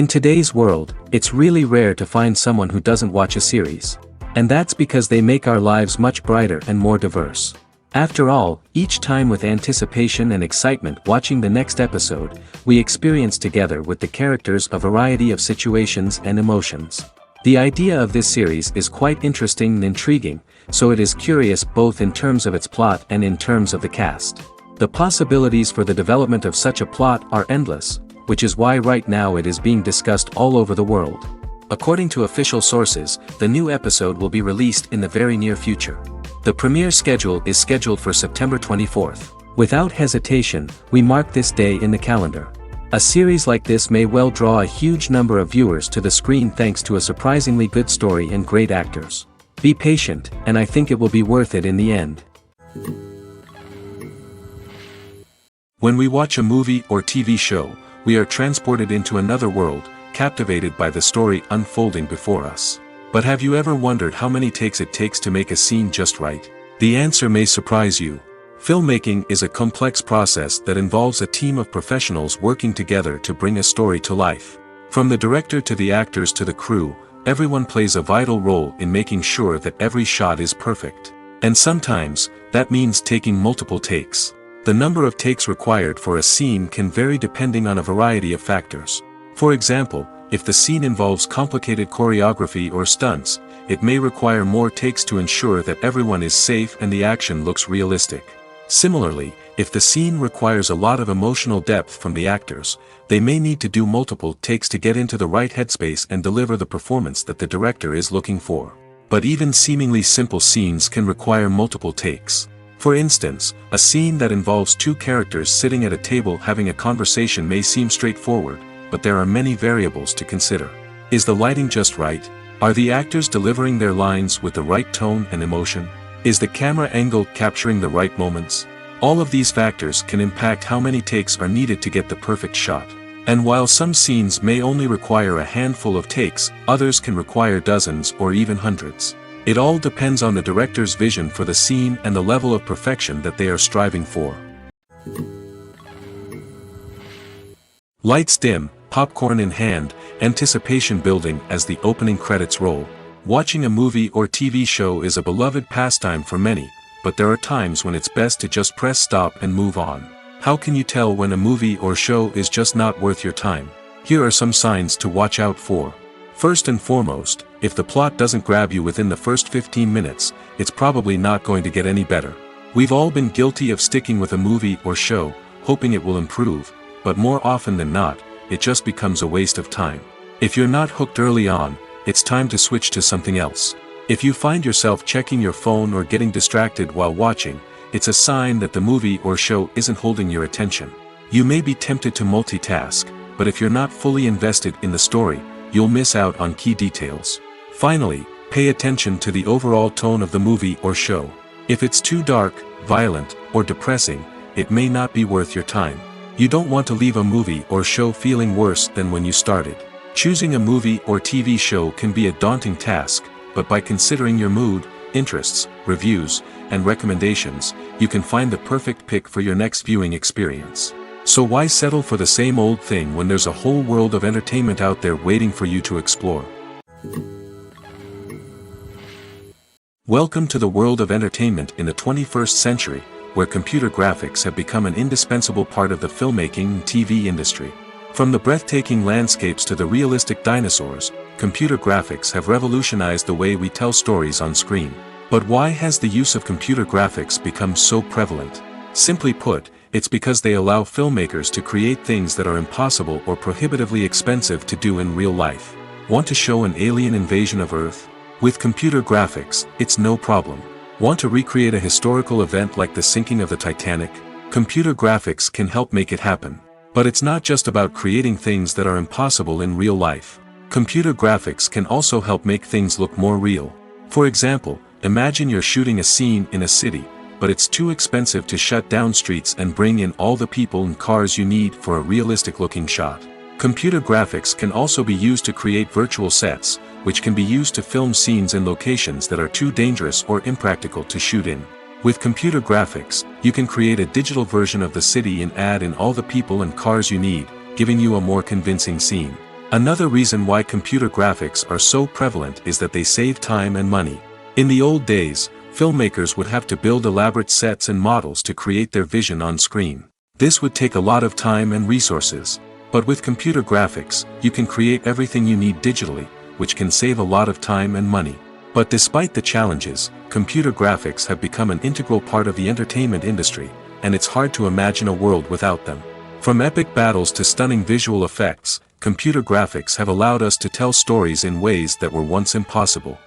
In today's world, it's really rare to find someone who doesn't watch a series. And that's because they make our lives much brighter and more diverse. After all, each time with anticipation and excitement watching the next episode, we experience together with the characters a variety of situations and emotions. The idea of this series is quite interesting and intriguing, so it is curious both in terms of its plot and in terms of the cast. The possibilities for the development of such a plot are endless, which is why right now it is being discussed all over the world. According to official sources, the new episode will be released in the very near future. The premiere schedule is scheduled for September 24th. Without hesitation, we mark this day in the calendar. A series like this may well draw a huge number of viewers to the screen thanks to a surprisingly good story and great actors. Be patient, and I think it will be worth it in the end. When we watch a movie or TV show, we are transported into another world, captivated by the story unfolding before us. But have you ever wondered how many takes it takes to make a scene just right? The answer may surprise you. Filmmaking is a complex process that involves a team of professionals working together to bring a story to life. From the director to the actors to the crew, everyone plays a vital role in making sure that every shot is perfect. And sometimes, that means taking multiple takes. The number of takes required for a scene can vary depending on a variety of factors. For example, if the scene involves complicated choreography or stunts, it may require more takes to ensure that everyone is safe and the action looks realistic. Similarly, if the scene requires a lot of emotional depth from the actors, they may need to do multiple takes to get into the right headspace and deliver the performance that the director is looking for. But even seemingly simple scenes can require multiple takes. For instance, a scene that involves two characters sitting at a table having a conversation may seem straightforward, but there are many variables to consider. Is the lighting just right? Are the actors delivering their lines with the right tone and emotion? Is the camera angle capturing the right moments? All of these factors can impact how many takes are needed to get the perfect shot. And while some scenes may only require a handful of takes, others can require dozens or even hundreds. It all depends on the director's vision for the scene and the level of perfection that they are striving for. Lights dim, popcorn in hand, anticipation building as the opening credits roll. Watching a movie or TV show is a beloved pastime for many, but there are times when it's best to just press stop and move on. How can you tell when a movie or show is just not worth your time? Here are some signs to watch out for. First and foremost, if the plot doesn't grab you within the first 15 minutes, it's probably not going to get any better. We've all been guilty of sticking with a movie or show, hoping it will improve, but more often than not, it just becomes a waste of time. If you're not hooked early on, it's time to switch to something else. If you find yourself checking your phone or getting distracted while watching, it's a sign that the movie or show isn't holding your attention. You may be tempted to multitask, but if you're not fully invested in the story, you'll miss out on key details. Finally, pay attention to the overall tone of the movie or show. If it's too dark, violent, or depressing, it may not be worth your time. You don't want to leave a movie or show feeling worse than when you started. Choosing a movie or TV show can be a daunting task, but by considering your mood, interests, reviews, and recommendations, you can find the perfect pick for your next viewing experience. So why settle for the same old thing when there's a whole world of entertainment out there waiting for you to explore? Welcome to the world of entertainment in the 21st century, where computer graphics have become an indispensable part of the filmmaking and TV industry. From the breathtaking landscapes to the realistic dinosaurs, computer graphics have revolutionized the way we tell stories on screen. But why has the use of computer graphics become so prevalent? Simply put, it's because they allow filmmakers to create things that are impossible or prohibitively expensive to do in real life. Want to show an alien invasion of Earth? With computer graphics, it's no problem. Want to recreate a historical event like the sinking of the Titanic? Computer graphics can help make it happen. But it's not just about creating things that are impossible in real life. Computer graphics can also help make things look more real. For example, imagine you're shooting a scene in a city, but it's too expensive to shut down streets and bring in all the people and cars you need for a realistic-looking shot. Computer graphics can also be used to create virtual sets, which can be used to film scenes in locations that are too dangerous or impractical to shoot in. With computer graphics, you can create a digital version of the city and add in all the people and cars you need, giving you a more convincing scene. Another reason why computer graphics are so prevalent is that they save time and money. In the old days, filmmakers would have to build elaborate sets and models to create their vision on screen. This would take a lot of time and resources. But with computer graphics, you can create everything you need digitally, which can save a lot of time and money. But despite the challenges, computer graphics have become an integral part of the entertainment industry, and it's hard to imagine a world without them. From epic battles to stunning visual effects, computer graphics have allowed us to tell stories in ways that were once impossible.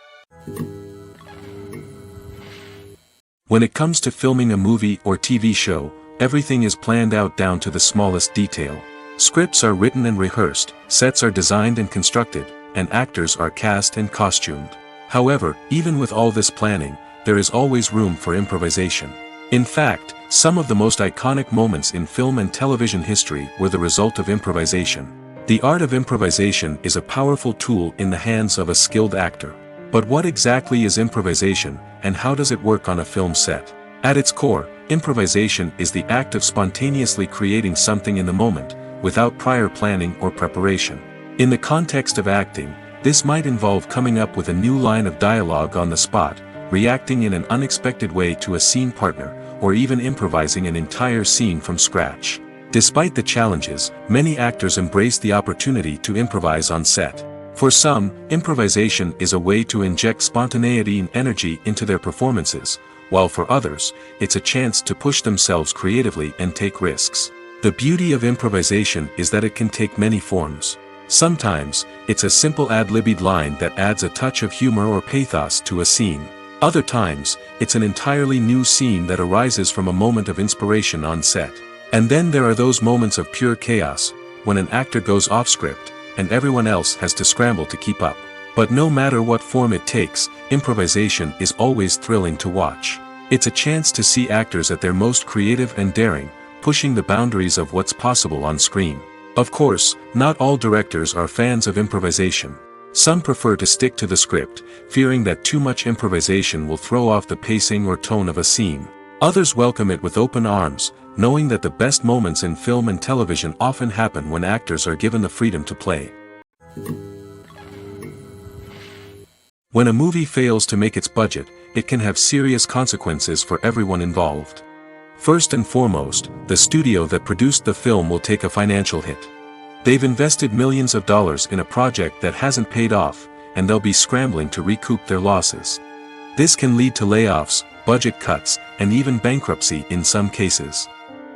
When it comes to filming a movie or TV show, everything is planned out down to the smallest detail. Scripts are written and rehearsed, sets are designed and constructed, and actors are cast and costumed. However, even with all this planning, there is always room for improvisation. In fact, some of the most iconic moments in film and television history were the result of improvisation. The art of improvisation is a powerful tool in the hands of a skilled actor. But what exactly is improvisation, and how does it work on a film set? At its core, improvisation is the act of spontaneously creating something in the moment, without prior planning or preparation. In the context of acting, this might involve coming up with a new line of dialogue on the spot, reacting in an unexpected way to a scene partner, or even improvising an entire scene from scratch. Despite the challenges, many actors embrace the opportunity to improvise on set. For some, improvisation is a way to inject spontaneity and energy into their performances, while for others, it's a chance to push themselves creatively and take risks. The beauty of improvisation is that it can take many forms. Sometimes, it's a simple ad-libbed line that adds a touch of humor or pathos to a scene. Other times, it's an entirely new scene that arises from a moment of inspiration on set. And then there are those moments of pure chaos, when an actor goes off script, and everyone else has to scramble to keep up. But no matter what form it takes, improvisation is always thrilling to watch. It's a chance to see actors at their most creative and daring, pushing the boundaries of what's possible on screen. Of course, not all directors are fans of improvisation. Some prefer to stick to the script, fearing that too much improvisation will throw off the pacing or tone of a scene. Others welcome it with open arms, knowing that the best moments in film and television often happen when actors are given the freedom to play. When a movie fails to make its budget, it can have serious consequences for everyone involved. First and foremost, the studio that produced the film will take a financial hit. They've invested millions of dollars in a project that hasn't paid off, and they'll be scrambling to recoup their losses. This can lead to layoffs, budget cuts, and even bankruptcy in some cases.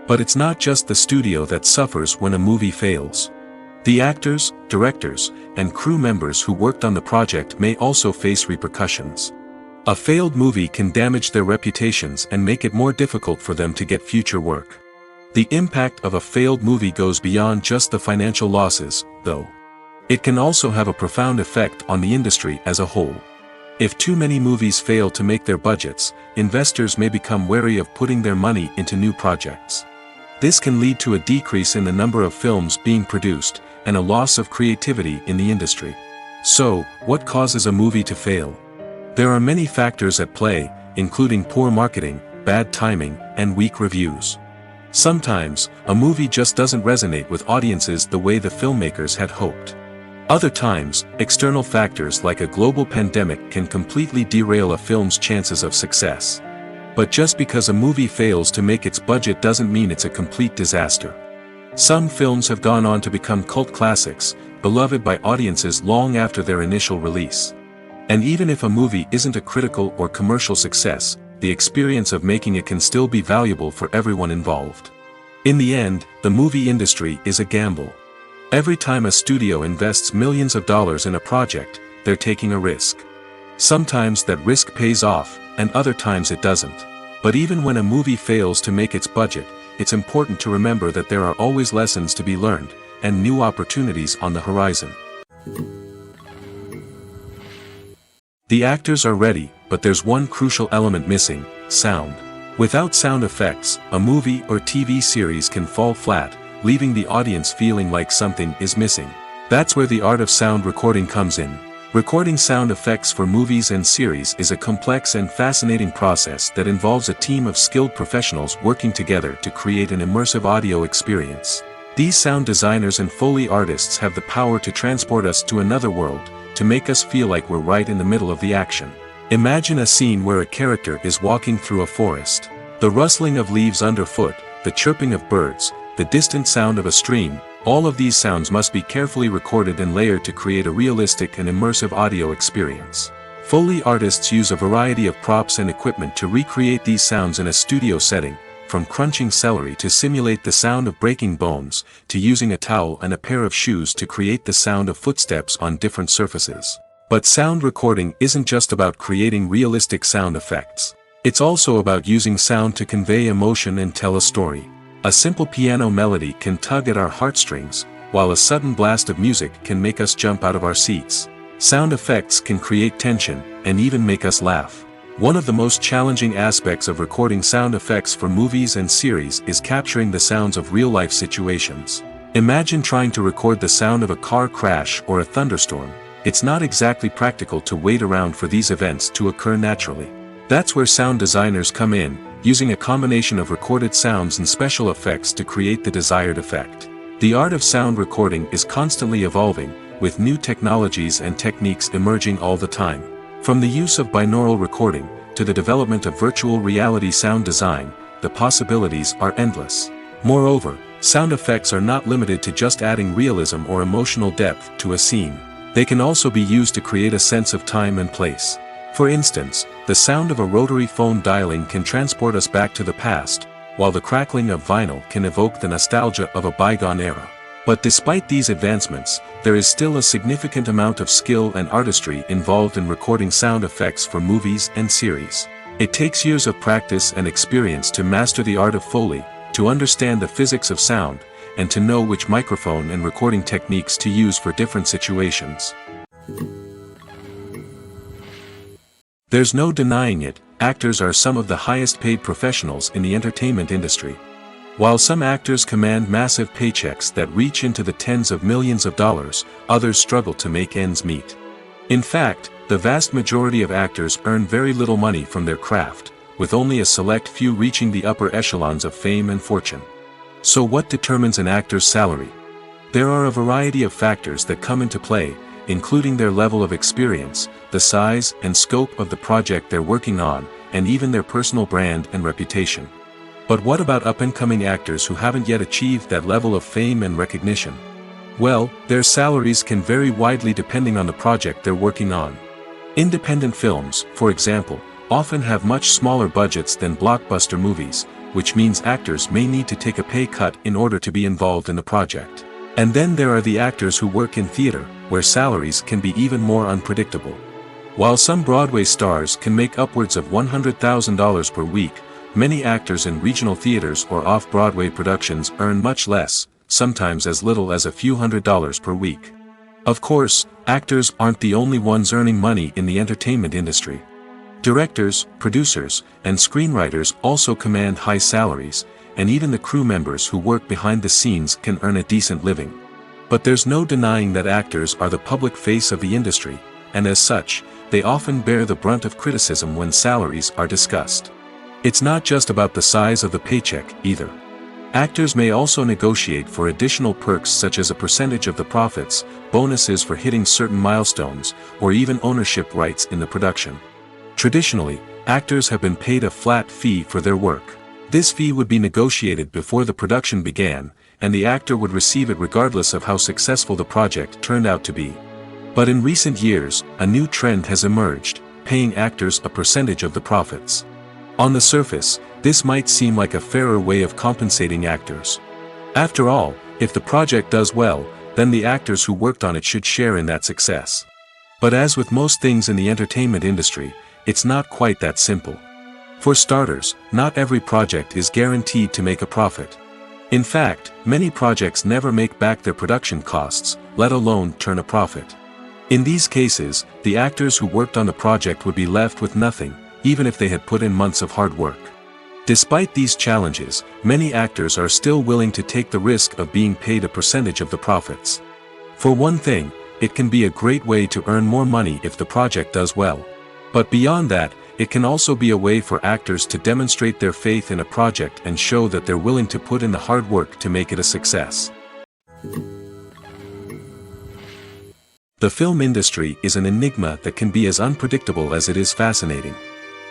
But it's not just the studio that suffers when a movie fails. The actors, directors, and crew members who worked on the project may also face repercussions. A failed movie can damage their reputations and make it more difficult for them to get future work. The impact of a failed movie goes beyond just the financial losses, though. It can also have a profound effect on the industry as a whole. If too many movies fail to make their budgets, investors may become wary of putting their money into new projects. This can lead to a decrease in the number of films being produced, and a loss of creativity in the industry. So, what causes a movie to fail? There are many factors at play, including poor marketing, bad timing, and weak reviews. Sometimes, a movie just doesn't resonate with audiences the way the filmmakers had hoped. Other times, external factors like a global pandemic can completely derail a film's chances of success. But just because a movie fails to make its budget doesn't mean it's a complete disaster. Some films have gone on to become cult classics, beloved by audiences long after their initial release. And even if a movie isn't a critical or commercial success, the experience of making it can still be valuable for everyone involved. In the end, the movie industry is a gamble. Every time a studio invests millions of dollars in a project, they're taking a risk. Sometimes that risk pays off, and other times it doesn't. But even when a movie fails to make its budget, it's important to remember that there are always lessons to be learned, and new opportunities on the horizon. The actors are ready, but there's one crucial element missing: sound. Without sound effects, a movie or TV series can fall flat, leaving the audience feeling like something is missing. That's where the art of sound recording comes in. Recording sound effects for movies and series is a complex and fascinating process that involves a team of skilled professionals working together to create an immersive audio experience. These sound designers and Foley artists have the power to transport us to another world, to make us feel like we're right in the middle of the action. Imagine a scene where a character is walking through a forest. The rustling of leaves underfoot, the chirping of birds, the distant sound of a stream, all of these sounds must be carefully recorded and layered to create a realistic and immersive audio experience. Foley artists use a variety of props and equipment to recreate these sounds in a studio setting, from crunching celery to simulate the sound of breaking bones, to using a towel and a pair of shoes to create the sound of footsteps on different surfaces. But sound recording isn't just about creating realistic sound effects. It's also about using sound to convey emotion and tell a story. A simple piano melody can tug at our heartstrings, while a sudden blast of music can make us jump out of our seats. Sound effects can create tension, and even make us laugh. One of the most challenging aspects of recording sound effects for movies and series is capturing the sounds of real-life situations. Imagine trying to record the sound of a car crash or a thunderstorm. It's not exactly practical to wait around for these events to occur naturally. That's where sound designers come in, using a combination of recorded sounds and special effects to create the desired effect. The art of sound recording is constantly evolving, with new technologies and techniques emerging all the time. From the use of binaural recording, to the development of virtual reality sound design, the possibilities are endless. Moreover, sound effects are not limited to just adding realism or emotional depth to a scene. They can also be used to create a sense of time and place. For instance, the sound of a rotary phone dialing can transport us back to the past, while the crackling of vinyl can evoke the nostalgia of a bygone era. But despite these advancements, there is still a significant amount of skill and artistry involved in recording sound effects for movies and series. It takes years of practice and experience to master the art of Foley, to understand the physics of sound, and to know which microphone and recording techniques to use for different situations. There's no denying it, actors are some of the highest paid professionals in the entertainment industry. While some actors command massive paychecks that reach into the tens of millions of dollars, others struggle to make ends meet. In fact, the vast majority of actors earn very little money from their craft, with only a select few reaching the upper echelons of fame and fortune. So what determines an actor's salary? There are a variety of factors that come into play, including their level of experience, the size and scope of the project they're working on, and even their personal brand and reputation. But what about up-and-coming actors who haven't yet achieved that level of fame and recognition? Well, their salaries can vary widely depending on the project they're working on. Independent films, for example, often have much smaller budgets than blockbuster movies, which means actors may need to take a pay cut in order to be involved in the project. And then there are the actors who work in theater, where salaries can be even more unpredictable. While some Broadway stars can make upwards of $100,000 per week, many actors in regional theaters or off-Broadway productions earn much less, sometimes as little as a few $100s per week. Of course, actors aren't the only ones earning money in the entertainment industry. Directors, producers, and screenwriters also command high salaries, and even the crew members who work behind the scenes can earn a decent living. But there's no denying that actors are the public face of the industry, and as such, they often bear the brunt of criticism when salaries are discussed. It's not just about the size of the paycheck, either. Actors may also negotiate for additional perks such as a percentage of the profits, bonuses for hitting certain milestones, or even ownership rights in the production. Traditionally, actors have been paid a flat fee for their work. This fee would be negotiated before the production began, and the actor would receive it regardless of how successful the project turned out to be. But in recent years, a new trend has emerged, paying actors a percentage of the profits. On the surface, this might seem like a fairer way of compensating actors. After all, if the project does well, then the actors who worked on it should share in that success. But as with most things in the entertainment industry, it's not quite that simple. For starters, not every project is guaranteed to make a profit. In fact, many projects never make back their production costs, let alone turn a profit. In these cases, the actors who worked on the project would be left with nothing, even if they had put in months of hard work. Despite these challenges, many actors are still willing to take the risk of being paid a percentage of the profits. For one thing, it can be a great way to earn more money if the project does well. But beyond that, it can also be a way for actors to demonstrate their faith in a project and show that they're willing to put in the hard work to make it a success. The film industry is an enigma that can be as unpredictable as it is fascinating.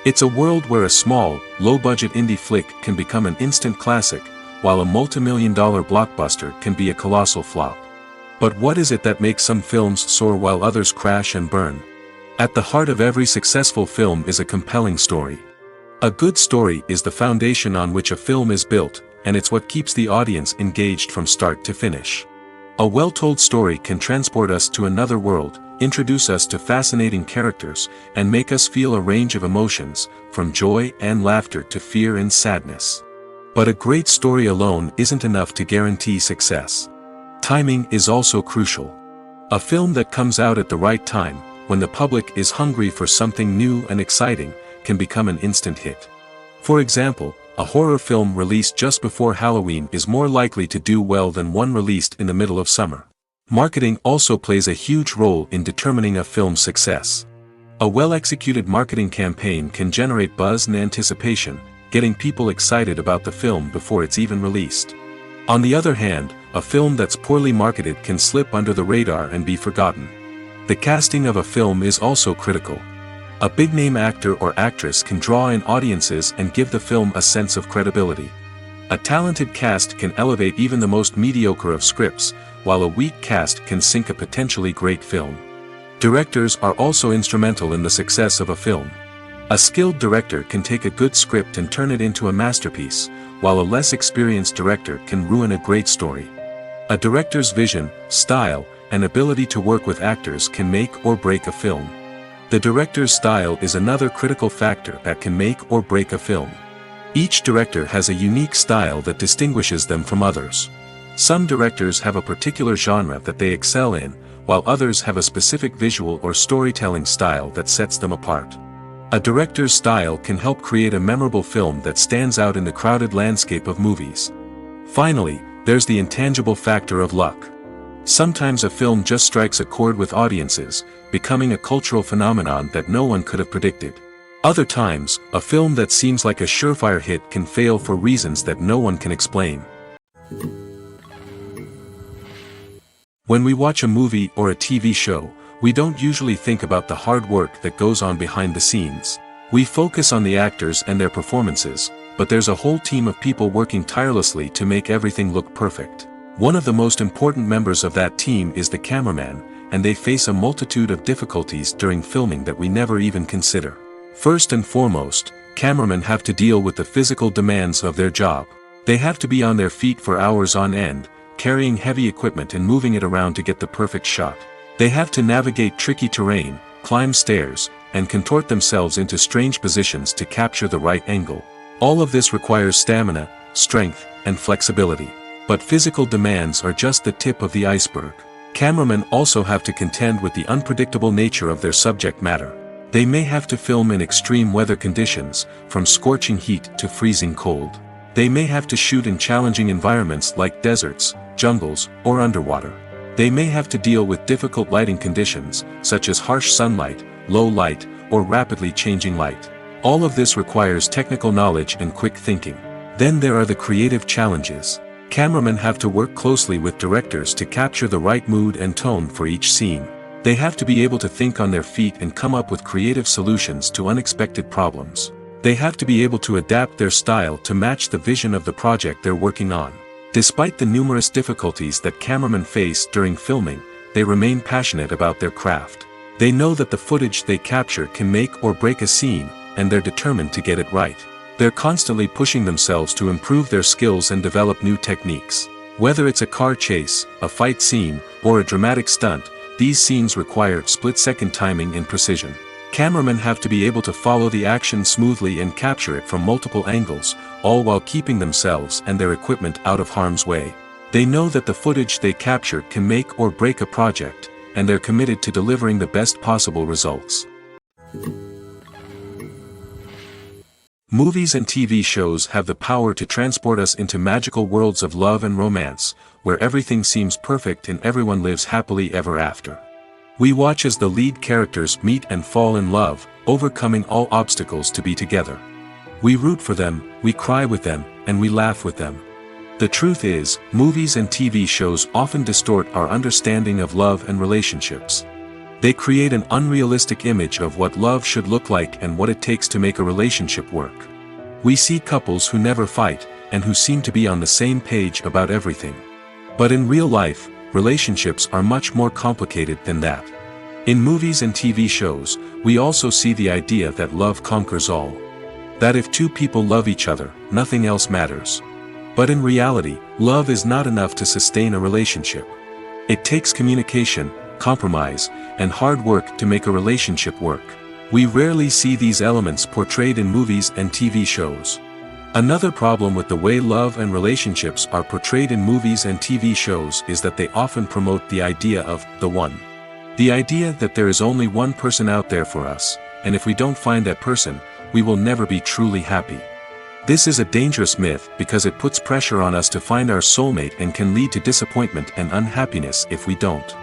It's a world where a small, low-budget indie flick can become an instant classic, while a multi-million-dollar blockbuster can be a colossal flop. But what is it that makes some films soar while others crash and burn? At the heart of every successful film is a compelling story. A good story is the foundation on which a film is built, and it's what keeps the audience engaged from start to finish. A well-told story can transport us to another world, introduce us to fascinating characters, and make us feel a range of emotions, from joy and laughter to fear and sadness. But a great story alone isn't enough to guarantee success. Timing is also crucial. A film that comes out at the right time, when the public is hungry for something new and exciting, can become an instant hit. For example, a horror film released just before Halloween is more likely to do well than one released in the middle of summer. Marketing also plays a huge role in determining a film's success. A well-executed marketing campaign can generate buzz and anticipation, getting people excited about the film before it's even released. On the other hand, a film that's poorly marketed can slip under the radar and be forgotten. The casting of a film is also critical. A big-name actor or actress can draw in audiences and give the film a sense of credibility. A talented cast can elevate even the most mediocre of scripts, while a weak cast can sink a potentially great film. Directors are also instrumental in the success of a film. A skilled director can take a good script and turn it into a masterpiece, while a less experienced director can ruin a great story. A director's vision, style, and ability to work with actors can make or break a film. The director's style is another critical factor that can make or break a film. Each director has a unique style that distinguishes them from others. Some directors have a particular genre that they excel in, while others have a specific visual or storytelling style that sets them apart. A director's style can help create a memorable film that stands out in the crowded landscape of movies. Finally, there's the intangible factor of luck. Sometimes a film just strikes a chord with audiences, becoming a cultural phenomenon that no one could have predicted. Other times, a film that seems like a surefire hit can fail for reasons that no one can explain. When we watch a movie or a TV show, we don't usually think about the hard work that goes on behind the scenes. We focus on the actors and their performances, but there's a whole team of people working tirelessly to make everything look perfect. One of the most important members of that team is the cameraman, and they face a multitude of difficulties during filming that we never even consider. First and foremost, cameramen have to deal with the physical demands of their job. They have to be on their feet for hours on end, carrying heavy equipment and moving it around to get the perfect shot. They have to navigate tricky terrain, climb stairs, and contort themselves into strange positions to capture the right angle. All of this requires stamina, strength, and flexibility. But physical demands are just the tip of the iceberg. Cameramen also have to contend with the unpredictable nature of their subject matter. They may have to film in extreme weather conditions, from scorching heat to freezing cold. They may have to shoot in challenging environments like deserts, jungles, or underwater. They may have to deal with difficult lighting conditions, such as harsh sunlight, low light, or rapidly changing light. All of this requires technical knowledge and quick thinking. Then there are the creative challenges. Cameramen have to work closely with directors to capture the right mood and tone for each scene. They have to be able to think on their feet and come up with creative solutions to unexpected problems. They have to be able to adapt their style to match the vision of the project they're working on. Despite the numerous difficulties that cameramen face during filming, they remain passionate about their craft. They know that the footage they capture can make or break a scene, and they're determined to get it right. They're constantly pushing themselves to improve their skills and develop new techniques. Whether it's a car chase, a fight scene, or a dramatic stunt, these scenes require split-second timing and precision. Cameramen have to be able to follow the action smoothly and capture it from multiple angles, all while keeping themselves and their equipment out of harm's way. They know that the footage they capture can make or break a project, and they're committed to delivering the best possible results. Movies and TV shows have the power to transport us into magical worlds of love and romance, where everything seems perfect and everyone lives happily ever after. We watch as the lead characters meet and fall in love, overcoming all obstacles to be together. We root for them, we cry with them, and we laugh with them. The truth is, movies and TV shows often distort our understanding of love and relationships. They create an unrealistic image of what love should look like and what it takes to make a relationship work. We see couples who never fight, and who seem to be on the same page about everything. But in real life, relationships are much more complicated than that. In movies and TV shows, we also see the idea that love conquers all. That if two people love each other, nothing else matters. But in reality, love is not enough to sustain a relationship. It takes communication, compromise, and hard work to make a relationship work. We rarely see these elements portrayed in movies and TV shows. Another problem with the way love and relationships are portrayed in movies and TV shows is that they often promote the idea of the one. The idea that there is only one person out there for us, and if we don't find that person, we will never be truly happy. This is a dangerous myth because it puts pressure on us to find our soulmate and can lead to disappointment and unhappiness if we don't.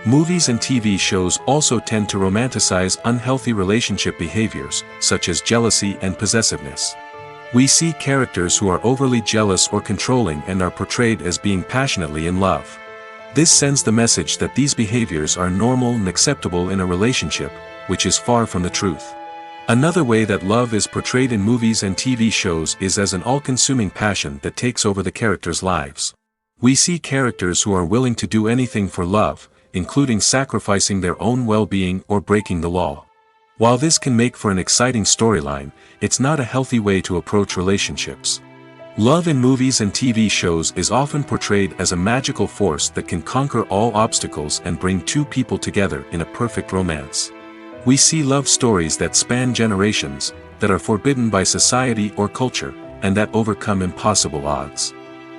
Movies and TV shows also tend to romanticize unhealthy relationship behaviors, such as jealousy and possessiveness. We see characters who are overly jealous or controlling and are portrayed as being passionately in love. This sends the message that these behaviors are normal and acceptable in a relationship, which is far from the truth. Another way that love is portrayed in movies and TV shows is as an all-consuming passion that takes over the characters' lives. We see characters who are willing to do anything for love, including sacrificing their own well-being or breaking the law. While this can make for an exciting storyline, it's not a healthy way to approach relationships. Love in movies and TV shows is often portrayed as a magical force that can conquer all obstacles and bring two people together in a perfect romance. We see love stories that span generations, that are forbidden by society or culture, and that overcome impossible odds.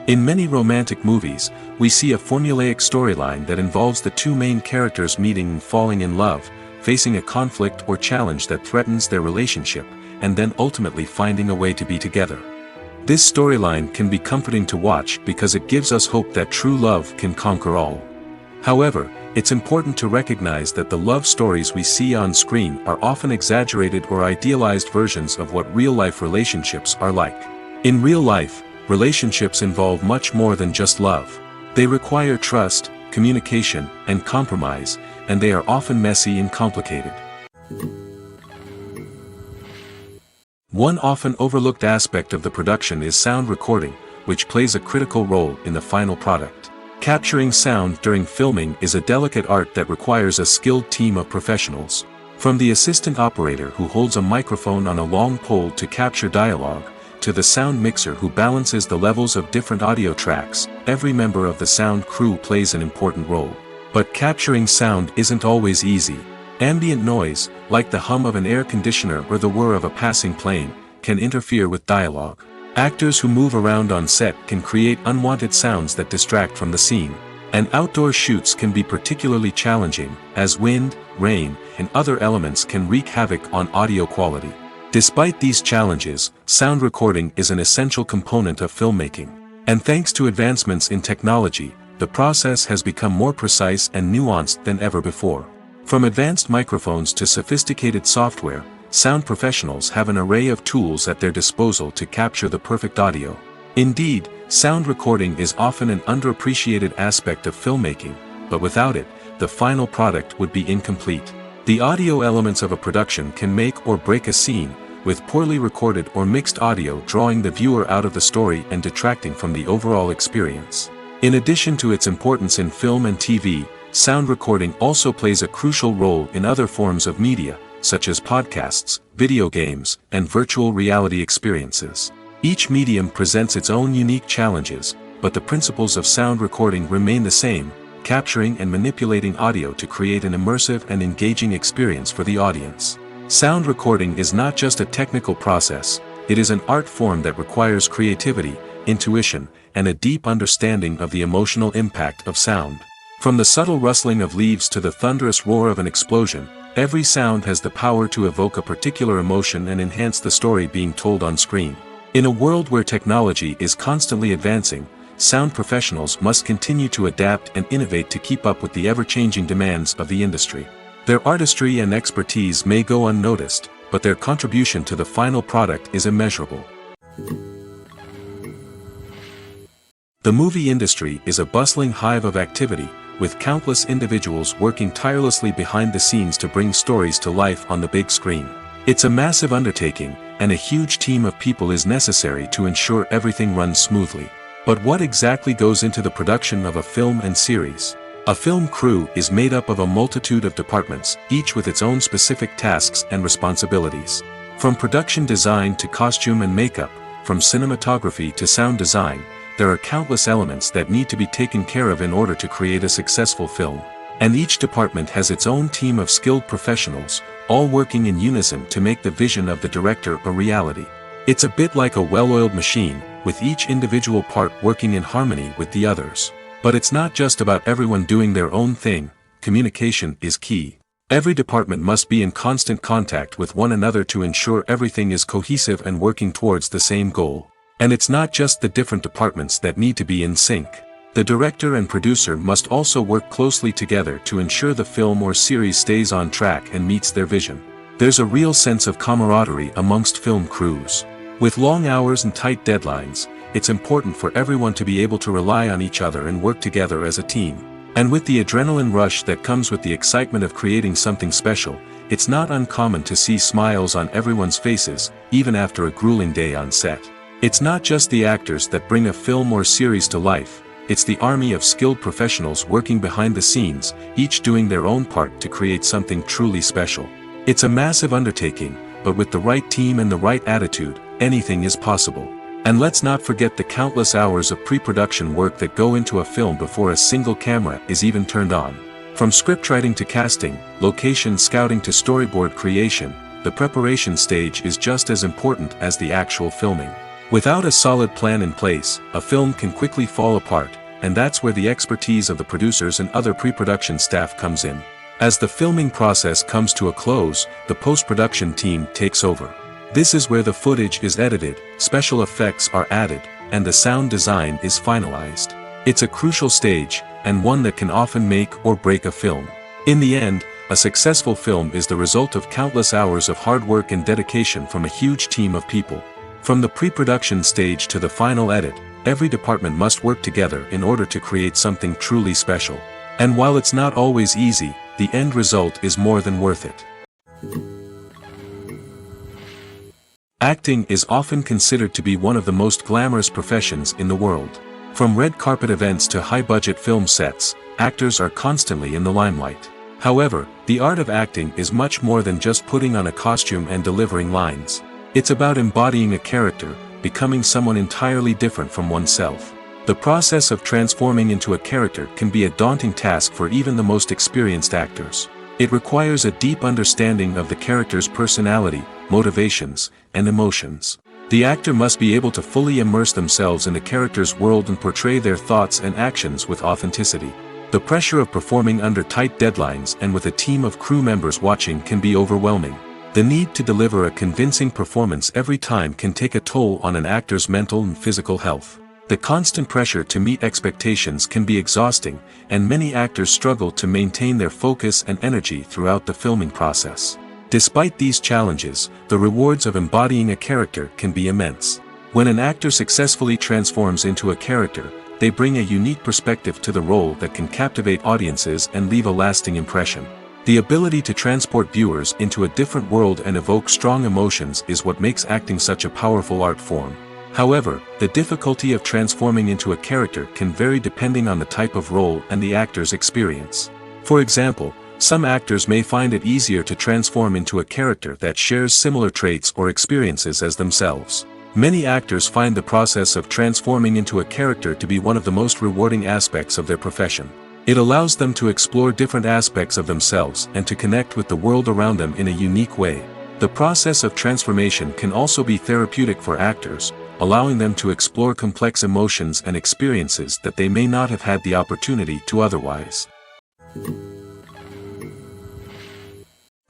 In many romantic movies, we see a formulaic storyline that involves the two main characters meeting and falling in love, facing a conflict or challenge that threatens their relationship, and then ultimately finding a way to be together. This storyline can be comforting to watch because it gives us hope that true love can conquer all. However, it's important to recognize that the love stories we see on screen are often exaggerated or idealized versions of what real-life relationships are like. In real life, relationships involve much more than just love. They require trust, communication, and compromise, and they are often messy and complicated. One often overlooked aspect of the production is sound recording, which plays a critical role in the final product. Capturing sound during filming is a delicate art that requires a skilled team of professionals. From the assistant operator who holds a microphone on a long pole to capture dialogue, to the sound mixer who balances the levels of different audio tracks, every member of the sound crew plays an important role. But capturing sound isn't always easy. Ambient noise, like the hum of an air conditioner or the whir of a passing plane, can interfere with dialogue. Actors who move around on set can create unwanted sounds that distract from the scene. And outdoor shoots can be particularly challenging, as wind, rain, and other elements can wreak havoc on audio quality. Despite these challenges, sound recording is an essential component of filmmaking. And thanks to advancements in technology, the process has become more precise and nuanced than ever before. From advanced microphones to sophisticated software, sound professionals have an array of tools at their disposal to capture the perfect audio. Indeed, sound recording is often an underappreciated aspect of filmmaking, but without it, the final product would be incomplete. The audio elements of a production can make or break a scene, with poorly recorded or mixed audio drawing the viewer out of the story and detracting from the overall experience. In addition to its importance in film and TV, sound recording also plays a crucial role in other forms of media, such as podcasts, video games, and virtual reality experiences. Each medium presents its own unique challenges, but the principles of sound recording remain the same, capturing and manipulating audio to create an immersive and engaging experience for the audience. Sound recording is not just a technical process, it is an art form that requires creativity, intuition, and a deep understanding of the emotional impact of sound. From the subtle rustling of leaves to the thunderous roar of an explosion, every sound has the power to evoke a particular emotion and enhance the story being told on screen. In a world where technology is constantly advancing, sound professionals must continue to adapt and innovate to keep up with the ever-changing demands of the industry. Their artistry and expertise may go unnoticed, but their contribution to the final product is immeasurable. The movie industry is a bustling hive of activity, with countless individuals working tirelessly behind the scenes to bring stories to life on the big screen. It's a massive undertaking, and a huge team of people is necessary to ensure everything runs smoothly. But what exactly goes into the production of a film and series? A film crew is made up of a multitude of departments, each with its own specific tasks and responsibilities. From production design to costume and makeup, from cinematography to sound design, there are countless elements that need to be taken care of in order to create a successful film. And each department has its own team of skilled professionals, all working in unison to make the vision of the director a reality. It's a bit like a well-oiled machine, with each individual part working in harmony with the others. But it's not just about everyone doing their own thing, communication is key. Every department must be in constant contact with one another to ensure everything is cohesive and working towards the same goal. And it's not just the different departments that need to be in sync. The director and producer must also work closely together to ensure the film or series stays on track and meets their vision. There's a real sense of camaraderie amongst film crews. With long hours and tight deadlines, it's important for everyone to be able to rely on each other and work together as a team. And with the adrenaline rush that comes with the excitement of creating something special, it's not uncommon to see smiles on everyone's faces, even after a grueling day on set. It's not just the actors that bring a film or series to life, it's the army of skilled professionals working behind the scenes, each doing their own part to create something truly special. It's a massive undertaking, but with the right team and the right attitude, anything is possible. And let's not forget the countless hours of pre-production work that go into a film before a single camera is even turned on. From scriptwriting to casting, location scouting to storyboard creation, the preparation stage is just as important as the actual filming. Without a solid plan in place, a film can quickly fall apart, and that's where the expertise of the producers and other pre-production staff comes in. As the filming process comes to a close, the post-production team takes over. This is where the footage is edited, special effects are added, and the sound design is finalized. It's a crucial stage, and one that can often make or break a film. In the end, a successful film is the result of countless hours of hard work and dedication from a huge team of people. From the pre-production stage to the final edit, every department must work together in order to create something truly special. And while it's not always easy, the end result is more than worth it. Acting is often considered to be one of the most glamorous professions in the world. From red carpet events to high-budget film sets, actors are constantly in the limelight. However, the art of acting is much more than just putting on a costume and delivering lines. It's about embodying a character, becoming someone entirely different from oneself. The process of transforming into a character can be a daunting task for even the most experienced actors. It requires a deep understanding of the character's personality, motivations, and emotions. The actor must be able to fully immerse themselves in the character's world and portray their thoughts and actions with authenticity. The pressure of performing under tight deadlines and with a team of crew members watching can be overwhelming. The need to deliver a convincing performance every time can take a toll on an actor's mental and physical health. The constant pressure to meet expectations can be exhausting, and many actors struggle to maintain their focus and energy throughout the filming process. Despite these challenges, the rewards of embodying a character can be immense. When an actor successfully transforms into a character, they bring a unique perspective to the role that can captivate audiences and leave a lasting impression. The ability to transport viewers into a different world and evoke strong emotions is what makes acting such a powerful art form. However, the difficulty of transforming into a character can vary depending on the type of role and the actor's experience. For example, some actors may find it easier to transform into a character that shares similar traits or experiences as themselves. Many actors find the process of transforming into a character to be one of the most rewarding aspects of their profession. It allows them to explore different aspects of themselves and to connect with the world around them in a unique way. The process of transformation can also be therapeutic for actors, allowing them to explore complex emotions and experiences that they may not have had the opportunity to otherwise.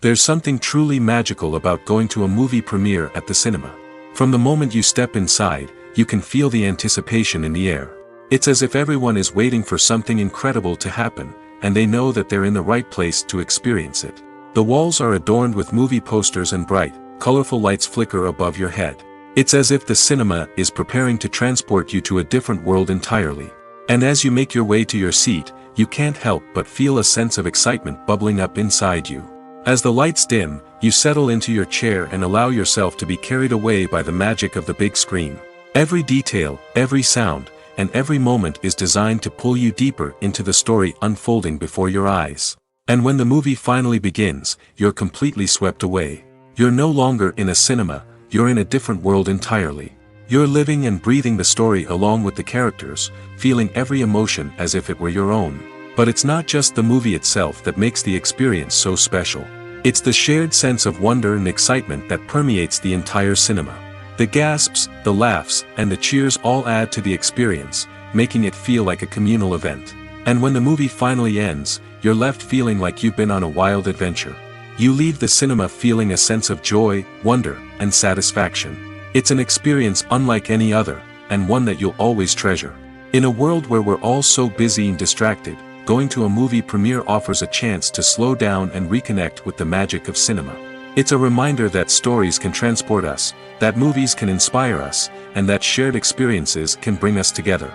There's something truly magical about going to a movie premiere at the cinema. From the moment you step inside, you can feel the anticipation in the air. It's as if everyone is waiting for something incredible to happen, and they know that they're in the right place to experience it. The walls are adorned with movie posters and bright, colorful lights flicker above your head. It's as if the cinema is preparing to transport you to a different world entirely. And as you make your way to your seat, you can't help but feel a sense of excitement bubbling up inside you. As the lights dim, you settle into your chair and allow yourself to be carried away by the magic of the big screen. Every detail, every sound, and every moment is designed to pull you deeper into the story unfolding before your eyes. And when the movie finally begins, you're completely swept away. You're no longer in a cinema, you're in a different world entirely. You're living and breathing the story along with the characters, feeling every emotion as if it were your own. But it's not just the movie itself that makes the experience so special. It's the shared sense of wonder and excitement that permeates the entire cinema. The gasps, the laughs, and the cheers all add to the experience, making it feel like a communal event. And when the movie finally ends, you're left feeling like you've been on a wild adventure. You leave the cinema feeling a sense of joy, wonder, and satisfaction. It's an experience unlike any other, and one that you'll always treasure. In a world where we're all so busy and distracted, going to a movie premiere offers a chance to slow down and reconnect with the magic of cinema. It's a reminder that stories can transport us, that movies can inspire us, and that shared experiences can bring us together.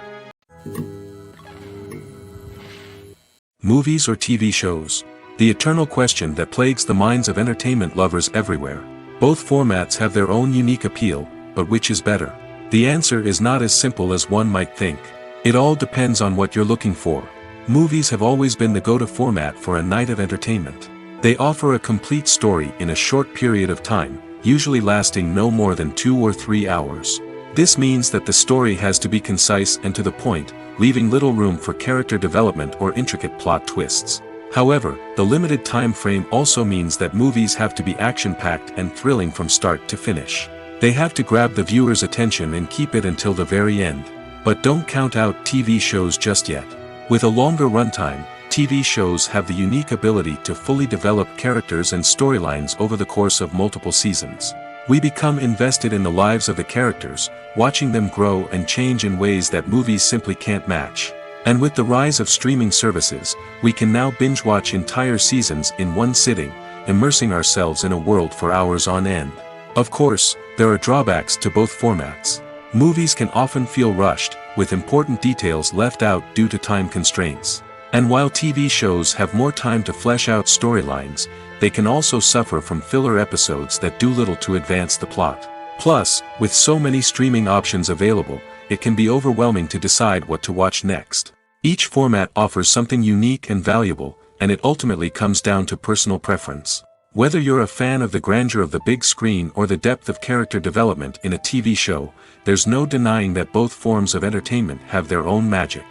Movies or TV shows? The eternal question that plagues the minds of entertainment lovers everywhere. Both formats have their own unique appeal, but which is better? The answer is not as simple as one might think. It all depends on what you're looking for. Movies have always been the go-to format for a night of entertainment. They offer a complete story in a short period of time, usually lasting no more than 2 or 3 hours. This means that the story has to be concise and to the point, leaving little room for character development or intricate plot twists. However, the limited time frame also means that movies have to be action-packed and thrilling from start to finish. They have to grab the viewer's attention and keep it until the very end. But don't count out TV shows just yet. With a longer runtime, TV shows have the unique ability to fully develop characters and storylines over the course of multiple seasons. We become invested in the lives of the characters, watching them grow and change in ways that movies simply can't match. And with the rise of streaming services, we can now binge-watch entire seasons in one sitting, immersing ourselves in a world for hours on end. Of course, there are drawbacks to both formats. Movies can often feel rushed, with important details left out due to time constraints. And while TV shows have more time to flesh out storylines, they can also suffer from filler episodes that do little to advance the plot. Plus, with so many streaming options available, it can be overwhelming to decide what to watch next. Each format offers something unique and valuable, and it ultimately comes down to personal preference. Whether you're a fan of the grandeur of the big screen or the depth of character development in a TV show, there's no denying that both forms of entertainment have their own magic.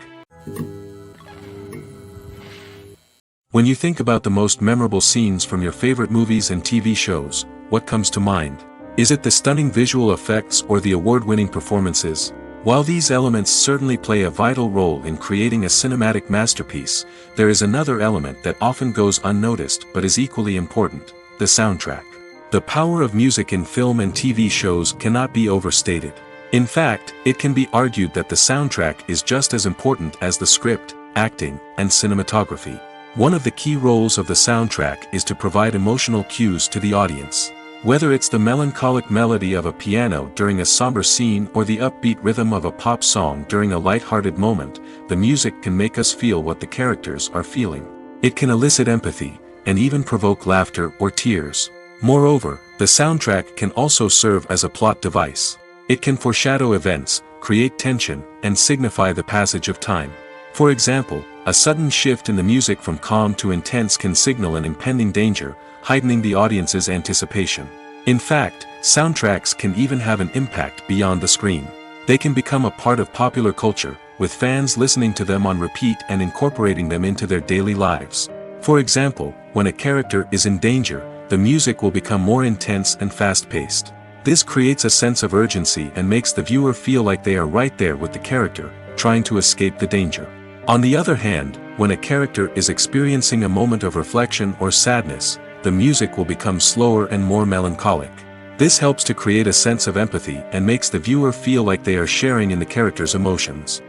When you think about the most memorable scenes from your favorite movies and TV shows, what comes to mind? Is it the stunning visual effects or the award-winning performances? While these elements certainly play a vital role in creating a cinematic masterpiece, there is another element that often goes unnoticed but is equally important: the soundtrack. The power of music in film and TV shows cannot be overstated. In fact, it can be argued that the soundtrack is just as important as the script, acting, and cinematography. One of the key roles of the soundtrack is to provide emotional cues to the audience. Whether it's the melancholic melody of a piano during a somber scene or the upbeat rhythm of a pop song during a light-hearted moment, the music can make us feel what the characters are feeling. It can elicit empathy, and even provoke laughter or tears. Moreover, the soundtrack can also serve as a plot device. It can foreshadow events, create tension, and signify the passage of time. For example, a sudden shift in the music from calm to intense can signal an impending danger, heightening the audience's anticipation. In fact, soundtracks can even have an impact beyond the screen. They can become a part of popular culture, with fans listening to them on repeat and incorporating them into their daily lives. For example, when a character is in danger, the music will become more intense and fast-paced. This creates a sense of urgency and makes the viewer feel like they are right there with the character, trying to escape the danger. On the other hand, when a character is experiencing a moment of reflection or sadness, the music will become slower and more melancholic. This helps to create a sense of empathy and makes the viewer feel like they are sharing in the character's emotions.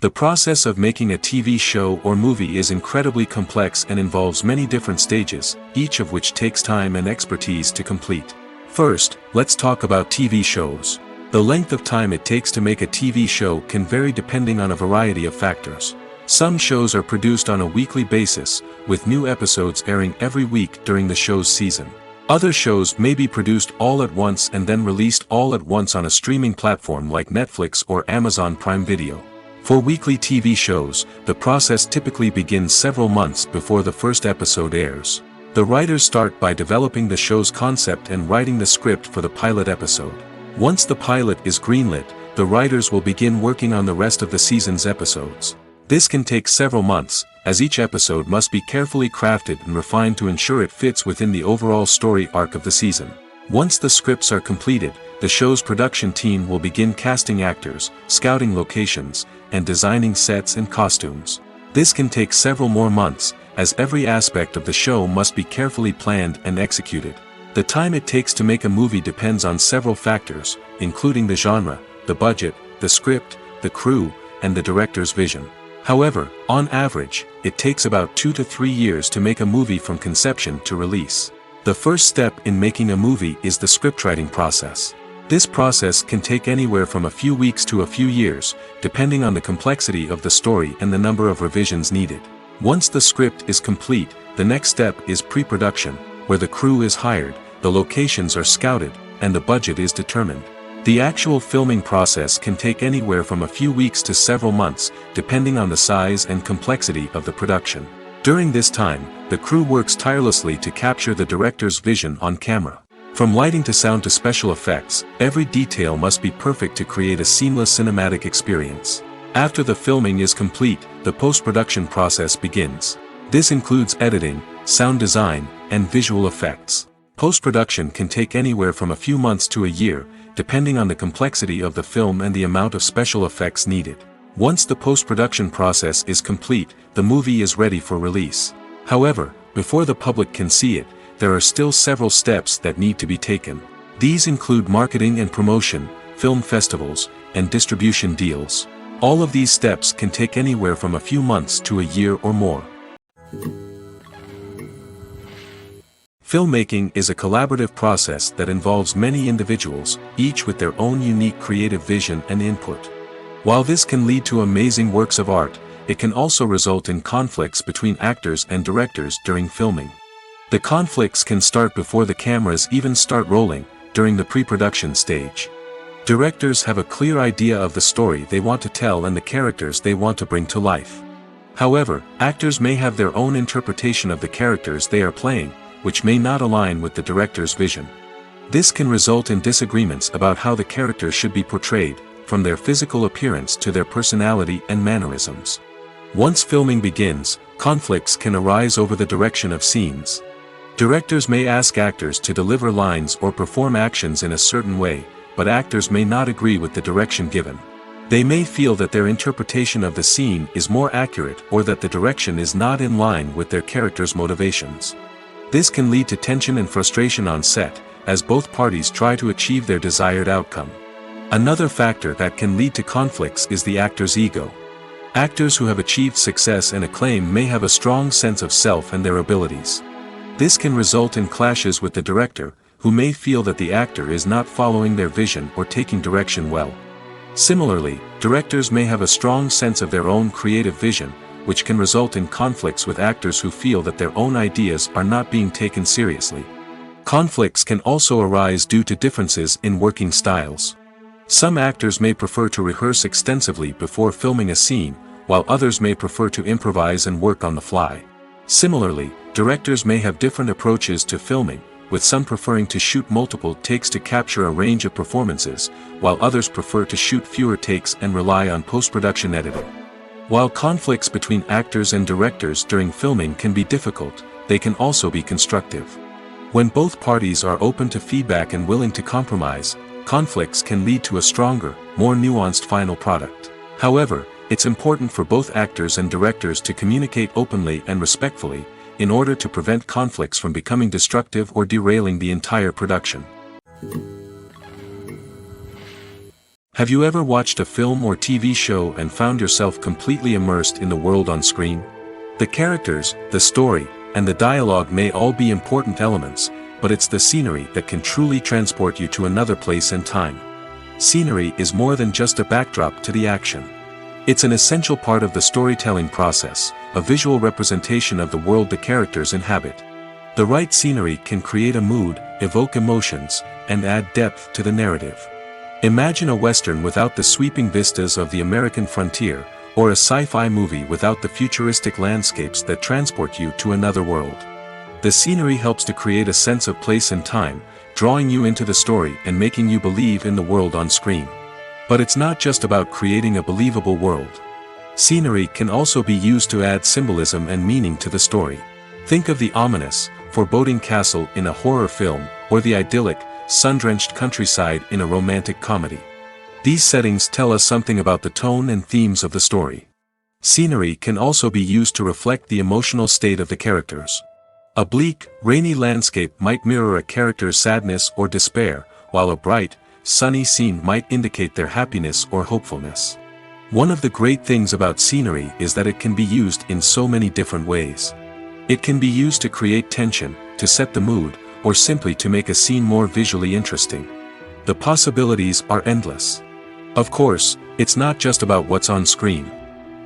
The process of making a TV show or movie is incredibly complex and involves many different stages, each of which takes time and expertise to complete. First, let's talk about TV shows. The length of time it takes to make a TV show can vary depending on a variety of factors. Some shows are produced on a weekly basis, with new episodes airing every week during the show's season. Other shows may be produced all at once and then released all at once on a streaming platform like Netflix or Amazon Prime Video. For weekly TV shows, the process typically begins several months before the first episode airs. The writers start by developing the show's concept and writing the script for the pilot episode. Once the pilot is greenlit, the writers will begin working on the rest of the season's episodes. This can take several months, as each episode must be carefully crafted and refined to ensure it fits within the overall story arc of the season. Once the scripts are completed, the show's production team will begin casting actors, scouting locations, and designing sets and costumes. This can take several more months, as every aspect of the show must be carefully planned and executed. The time it takes to make a movie depends on several factors, including the genre, the budget, the script, the crew, and the director's vision. However, on average, it takes about 2 to 3 years to make a movie from conception to release. The first step in making a movie is the scriptwriting process. This process can take anywhere from a few weeks to a few years, depending on the complexity of the story and the number of revisions needed. Once the script is complete, the next step is pre-production, where the crew is hired, the locations are scouted, and the budget is determined. The actual filming process can take anywhere from a few weeks to several months, depending on the size and complexity of the production. During this time, the crew works tirelessly to capture the director's vision on camera. From lighting to sound to special effects, every detail must be perfect to create a seamless cinematic experience. After the filming is complete, the post-production process begins. This includes editing, sound design, and visual effects. Post-production can take anywhere from a few months to a year, depending on the complexity of the film and the amount of special effects needed. Once the post-production process is complete, the movie is ready for release. However, before the public can see it, there are still several steps that need to be taken. These include marketing and promotion, film festivals, and distribution deals. All of these steps can take anywhere from a few months to a year or more. Filmmaking is a collaborative process that involves many individuals, each with their own unique creative vision and input. While this can lead to amazing works of art, it can also result in conflicts between actors and directors during filming. The conflicts can start before the cameras even start rolling, during the pre-production stage. Directors have a clear idea of the story they want to tell and the characters they want to bring to life. However, actors may have their own interpretation of the characters they are playing, which may not align with the director's vision. This can result in disagreements about how the characters should be portrayed, from their physical appearance to their personality and mannerisms. Once filming begins, conflicts can arise over the direction of scenes. Directors may ask actors to deliver lines or perform actions in a certain way, but actors may not agree with the direction given. They may feel that their interpretation of the scene is more accurate or that the direction is not in line with their character's motivations. This can lead to tension and frustration on set, as both parties try to achieve their desired outcome. Another factor that can lead to conflicts is the actor's ego. Actors who have achieved success and acclaim may have a strong sense of self and their abilities. This can result in clashes with the director, who may feel that the actor is not following their vision or taking direction well. Similarly, directors may have a strong sense of their own creative vision, which can result in conflicts with actors who feel that their own ideas are not being taken seriously. Conflicts can also arise due to differences in working styles. Some actors may prefer to rehearse extensively before filming a scene, while others may prefer to improvise and work on the fly. Similarly, directors may have different approaches to filming, with some preferring to shoot multiple takes to capture a range of performances, while others prefer to shoot fewer takes and rely on post-production editing. While conflicts between actors and directors during filming can be difficult, they can also be constructive. When both parties are open to feedback and willing to compromise, conflicts can lead to a stronger, more nuanced final product. However, it's important for both actors and directors to communicate openly and respectfully, in order to prevent conflicts from becoming destructive or derailing the entire production. Have you ever watched a film or TV show and found yourself completely immersed in the world on screen? The characters, the story, and the dialogue may all be important elements, but it's the scenery that can truly transport you to another place and time. Scenery is more than just a backdrop to the action. It's an essential part of the storytelling process, a visual representation of the world the characters inhabit. The right scenery can create a mood, evoke emotions, and add depth to the narrative. Imagine a Western without the sweeping vistas of the American frontier, or a sci-fi movie without the futuristic landscapes that transport you to another world. The scenery helps to create a sense of place and time, drawing you into the story and making you believe in the world on screen. But it's not just about creating a believable world. Scenery can also be used to add symbolism and meaning to the story. Think of the ominous, foreboding castle in a horror film, or the idyllic, sun-drenched countryside in a romantic comedy. These settings tell us something about the tone and themes of the story. Scenery can also be used to reflect the emotional state of the characters. A bleak, rainy landscape might mirror a character's sadness or despair, while a bright, sunny scene might indicate their happiness or hopefulness. One of the great things about scenery is that it can be used in so many different ways. It can be used to create tension, to set the mood, or simply to make a scene more visually interesting. The possibilities are endless. Of course, it's not just about what's on screen.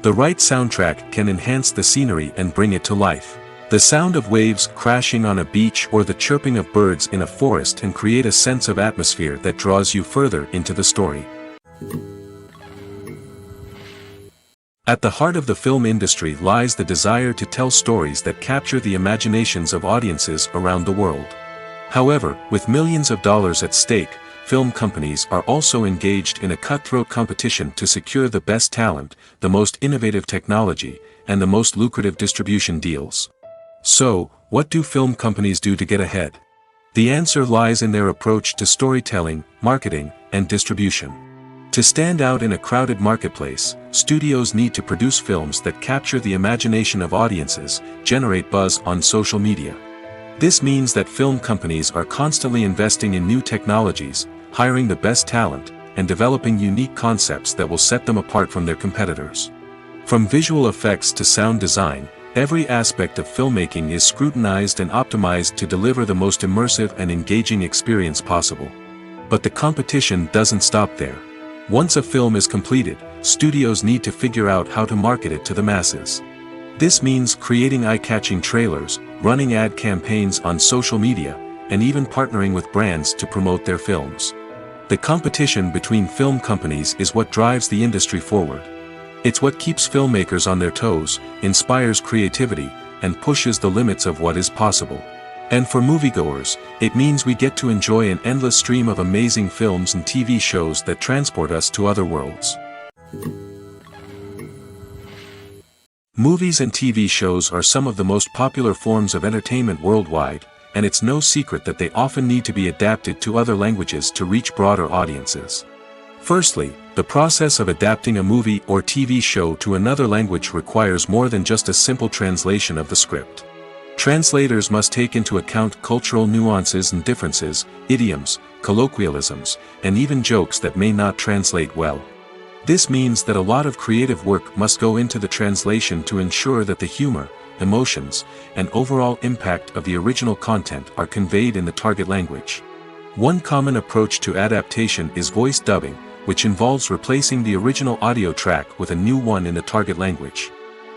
The right soundtrack can enhance the scenery and bring it to life. The sound of waves crashing on a beach or the chirping of birds in a forest can create a sense of atmosphere that draws you further into the story. At the heart of the film industry lies the desire to tell stories that capture the imaginations of audiences around the world. However, with millions of dollars at stake, film companies are also engaged in a cutthroat competition to secure the best talent, the most innovative technology, and the most lucrative distribution deals. So, what do film companies do to get ahead? The answer lies in their approach to storytelling, marketing, and distribution. To stand out in a crowded marketplace, studios need to produce films that capture the imagination of audiences, generate buzz on social media. This means that film companies are constantly investing in new technologies, hiring the best talent, and developing unique concepts that will set them apart from their competitors. From visual effects to sound design, every aspect of filmmaking is scrutinized and optimized to deliver the most immersive and engaging experience possible. But the competition doesn't stop there. Once a film is completed, studios need to figure out how to market it to the masses. This means creating eye-catching trailers, running ad campaigns on social media, and even partnering with brands to promote their films. The competition between film companies is what drives the industry forward. It's what keeps filmmakers on their toes, inspires creativity, and pushes the limits of what is possible. And for moviegoers, it means we get to enjoy an endless stream of amazing films and TV shows that transport us to other worlds. Movies and TV shows are some of the most popular forms of entertainment worldwide, and it's no secret that they often need to be adapted to other languages to reach broader audiences. Firstly, the process of adapting a movie or TV show to another language requires more than just a simple translation of the script. Translators must take into account cultural nuances and differences, idioms, colloquialisms, and even jokes that may not translate well. This means that a lot of creative work must go into the translation to ensure that the humor, emotions, and overall impact of the original content are conveyed in the target language. One common approach to adaptation is voice dubbing, which involves replacing the original audio track with a new one in the target language.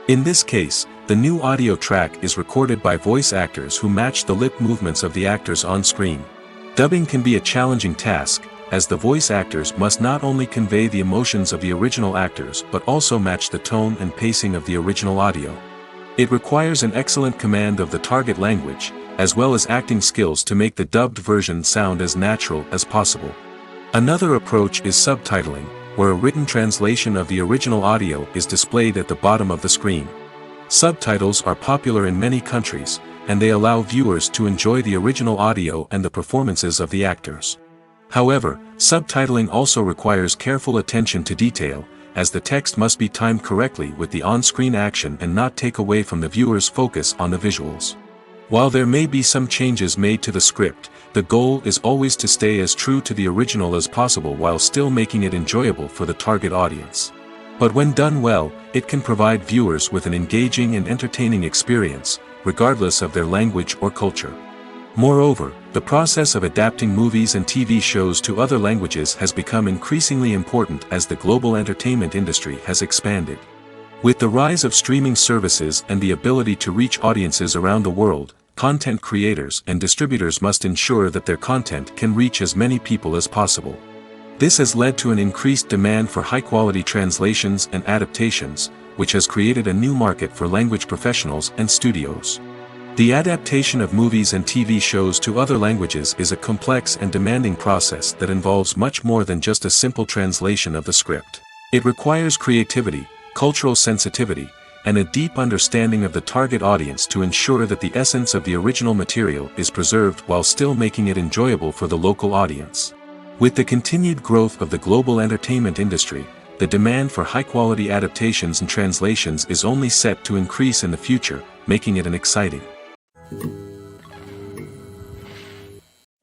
In this case, the new audio track is recorded by voice actors who match the lip movements of the actors on screen. Dubbing can be a challenging task, as the voice actors must not only convey the emotions of the original actors but also match the tone and pacing of the original audio. It requires an excellent command of the target language, as well as acting skills to make the dubbed version sound as natural as possible. Another approach is subtitling, where a written translation of the original audio is displayed at the bottom of the screen. Subtitles are popular in many countries, and they allow viewers to enjoy the original audio and the performances of the actors. However, subtitling also requires careful attention to detail, as the text must be timed correctly with the on-screen action and not take away from the viewer's focus on the visuals. While there may be some changes made to the script, the goal is always to stay as true to the original as possible while still making it enjoyable for the target audience. But when done well, it can provide viewers with an engaging and entertaining experience, regardless of their language or culture. Moreover, the process of adapting movies and TV shows to other languages has become increasingly important as the global entertainment industry has expanded. With the rise of streaming services and the ability to reach audiences around the world, content creators and distributors must ensure that their content can reach as many people as possible. This has led to an increased demand for high-quality translations and adaptations, which has created a new market for language professionals and studios. The adaptation of movies and TV shows to other languages is a complex and demanding process that involves much more than just a simple translation of the script. It requires creativity, cultural sensitivity, and a deep understanding of the target audience to ensure that the essence of the original material is preserved while still making it enjoyable for the local audience. With the continued growth of the global entertainment industry, the demand for high-quality adaptations and translations is only set to increase in the future, making it exciting.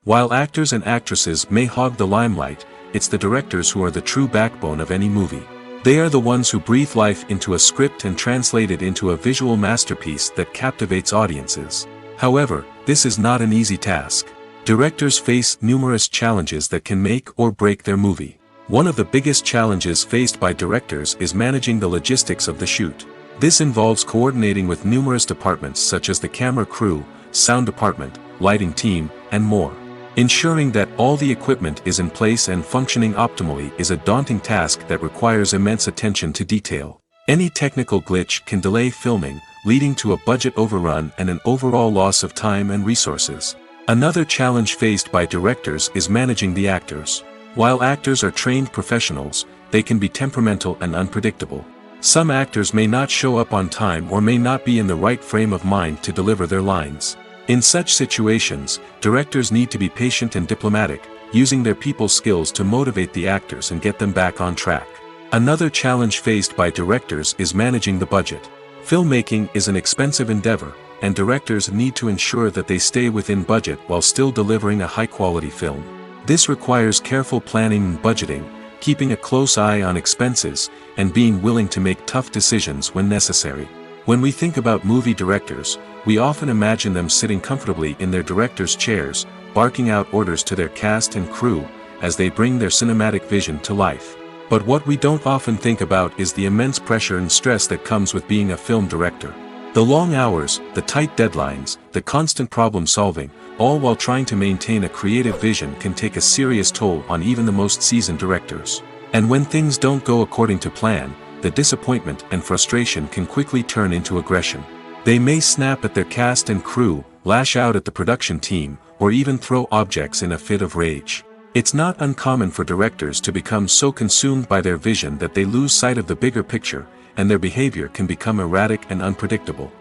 While actors and actresses may hog the limelight, it's the directors who are the true backbone of any movie. They are the ones who breathe life into a script and translate it into a visual masterpiece that captivates audiences. However, this is not an easy task. Directors face numerous challenges that can make or break their movie. One of the biggest challenges faced by directors is managing the logistics of the shoot. This involves coordinating with numerous departments such as the camera crew, sound department, lighting team, and more. Ensuring that all the equipment is in place and functioning optimally is a daunting task that requires immense attention to detail. Any technical glitch can delay filming, leading to a budget overrun and an overall loss of time and resources. Another challenge faced by directors is managing the actors. While actors are trained professionals, they can be temperamental and unpredictable. Some actors may not show up on time or may not be in the right frame of mind to deliver their lines. In such situations, directors need to be patient and diplomatic, using their people skills to motivate the actors and get them back on track. Another challenge faced by directors is managing the budget. Filmmaking is an expensive endeavor, and directors need to ensure that they stay within budget while still delivering a high-quality film. This requires careful planning and budgeting, keeping a close eye on expenses, and being willing to make tough decisions when necessary. When we think about movie directors, we often imagine them sitting comfortably in their director's chairs, barking out orders to their cast and crew, as they bring their cinematic vision to life. But what we don't often think about is the immense pressure and stress that comes with being a film director. The long hours, the tight deadlines, the constant problem solving, all while trying to maintain a creative vision can take a serious toll on even the most seasoned directors. And when things don't go according to plan, the disappointment and frustration can quickly turn into aggression. They may snap at their cast and crew, lash out at the production team, or even throw objects in a fit of rage. It's not uncommon for directors to become so consumed by their vision that they lose sight of the bigger picture, and their behavior can become erratic and unpredictable.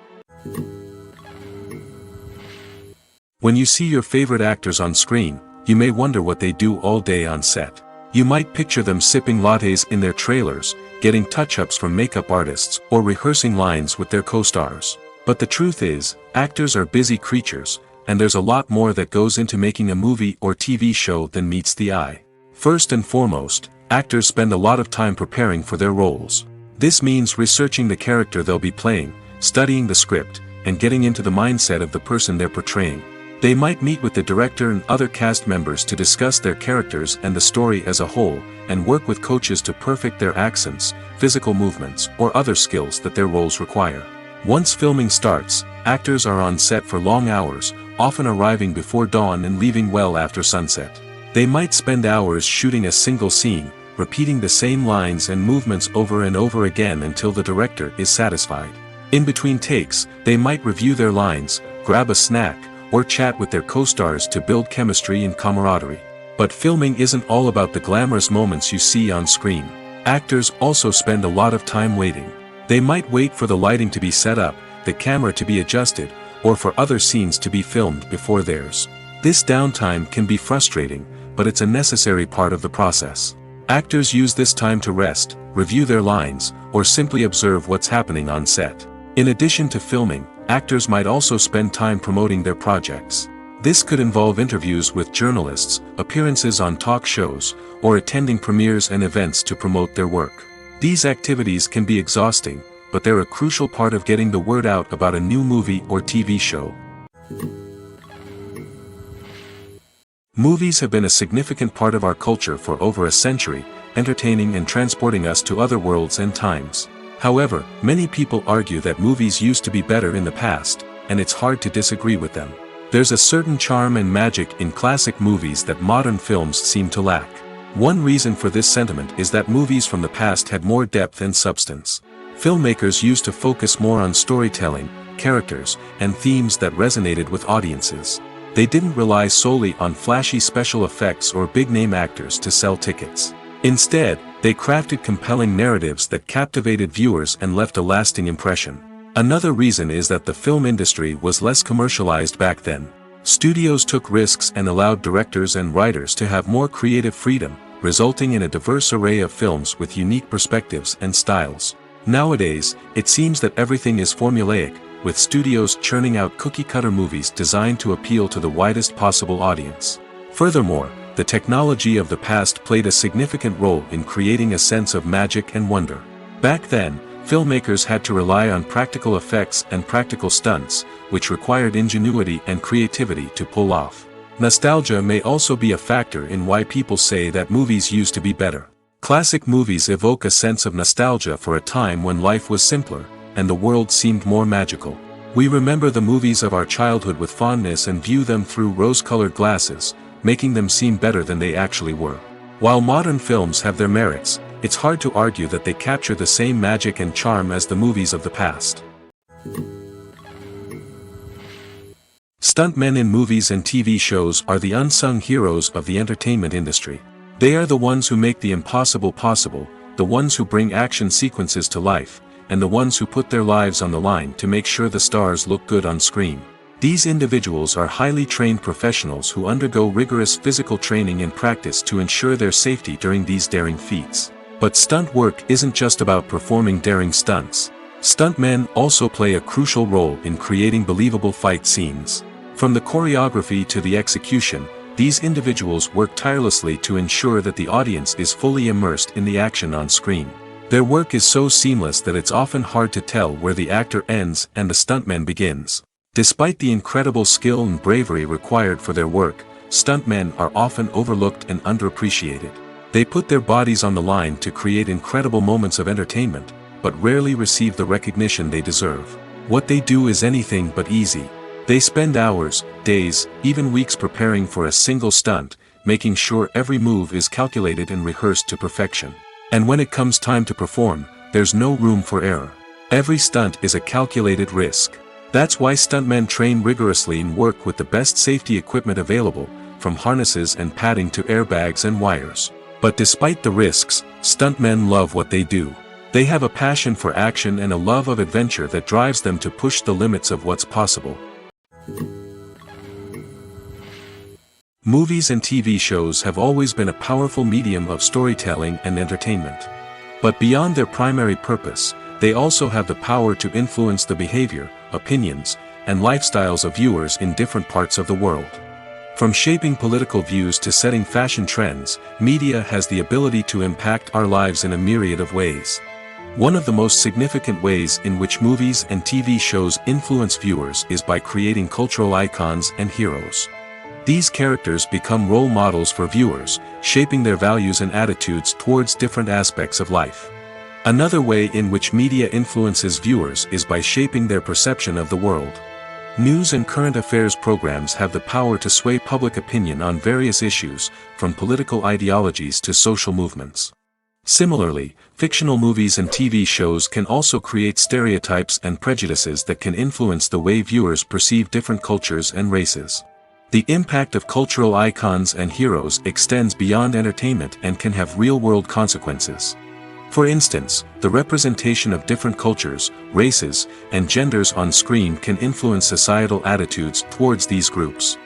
When you see your favorite actors on screen, you may wonder what they do all day on set. You might picture them sipping lattes in their trailers, getting touch-ups from makeup artists, or rehearsing lines with their co-stars. But the truth is, actors are busy creatures, and there's a lot more that goes into making a movie or TV show than meets the eye. First and foremost, actors spend a lot of time preparing for their roles. This means researching the character they'll be playing, studying the script, and getting into the mindset of the person they're portraying. They might meet with the director and other cast members to discuss their characters and the story as a whole, and work with coaches to perfect their accents, physical movements, or other skills that their roles require. Once filming starts, actors are on set for long hours, often arriving before dawn and leaving well after sunset. They might spend hours shooting a single scene, repeating the same lines and movements over and over again until the director is satisfied. In between takes, they might review their lines, grab a snack, or chat with their co-stars to build chemistry and camaraderie. But filming isn't all about the glamorous moments you see on screen. Actors also spend a lot of time waiting. They might wait for the lighting to be set up, the camera to be adjusted, or for other scenes to be filmed before theirs. This downtime can be frustrating, but it's a necessary part of the process. Actors use this time to rest, review their lines, or simply observe what's happening on set. In addition to filming, actors might also spend time promoting their projects. This could involve interviews with journalists, appearances on talk shows, or attending premieres and events to promote their work. These activities can be exhausting, but they're a crucial part of getting the word out about a new movie or TV show. Movies have been a significant part of our culture for over a century, entertaining and transporting us to other worlds and times. However, many people argue that movies used to be better in the past, and it's hard to disagree with them. There's a certain charm and magic in classic movies that modern films seem to lack. One reason for this sentiment is that movies from the past had more depth and substance. Filmmakers used to focus more on storytelling, characters, and themes that resonated with audiences. They didn't rely solely on flashy special effects or big-name actors to sell tickets. Instead, they crafted compelling narratives that captivated viewers and left a lasting impression. Another reason is that the film industry was less commercialized back then. Studios took risks and allowed directors and writers to have more creative freedom, resulting in a diverse array of films with unique perspectives and styles. Nowadays, it seems that everything is formulaic, with studios churning out cookie-cutter movies designed to appeal to the widest possible audience. Furthermore, the technology of the past played a significant role in creating a sense of magic and wonder. Back then, filmmakers had to rely on practical effects and practical stunts, which required ingenuity and creativity to pull off. Nostalgia may also be a factor in why people say that movies used to be better. Classic movies evoke a sense of nostalgia for a time when life was simpler, and the world seemed more magical. We remember the movies of our childhood with fondness and view them through rose-colored glasses, making them seem better than they actually were. While modern films have their merits, it's hard to argue that they capture the same magic and charm as the movies of the past. Stuntmen in movies and TV shows are the unsung heroes of the entertainment industry. They are the ones who make the impossible possible, the ones who bring action sequences to life, and the ones who put their lives on the line to make sure the stars look good on screen. These individuals are highly trained professionals who undergo rigorous physical training and practice to ensure their safety during these daring feats. But stunt work isn't just about performing daring stunts. Stuntmen also play a crucial role in creating believable fight scenes. From the choreography to the execution, these individuals work tirelessly to ensure that the audience is fully immersed in the action on screen. Their work is so seamless that it's often hard to tell where the actor ends and the stuntman begins. Despite the incredible skill and bravery required for their work, stuntmen are often overlooked and underappreciated. They put their bodies on the line to create incredible moments of entertainment, but rarely receive the recognition they deserve. What they do is anything but easy. They spend hours, days, even weeks preparing for a single stunt, making sure every move is calculated and rehearsed to perfection. And when it comes time to perform, there's no room for error. Every stunt is a calculated risk. That's why stuntmen train rigorously and work with the best safety equipment available, from harnesses and padding to airbags and wires. But despite the risks, stuntmen love what they do. They have a passion for action and a love of adventure that drives them to push the limits of what's possible. Movies and TV shows have always been a powerful medium of storytelling and entertainment. But beyond their primary purpose, they also have the power to influence the behavior, opinions, and lifestyles of viewers in different parts of the world. From shaping political views to setting fashion trends, media has the ability to impact our lives in a myriad of ways. One of the most significant ways in which movies and TV shows influence viewers is by creating cultural icons and heroes. These characters become role models for viewers, shaping their values and attitudes towards different aspects of life. Another way in which media influences viewers is by shaping their perception of the world. News and current affairs programs have the power to sway public opinion on various issues, from political ideologies to social movements. Similarly, fictional movies and TV shows can also create stereotypes and prejudices that can influence the way viewers perceive different cultures and races. The impact of cultural icons and heroes extends beyond entertainment and can have real-world consequences. For instance, the representation of different cultures, races, and genders on screen can influence societal attitudes towards these groups.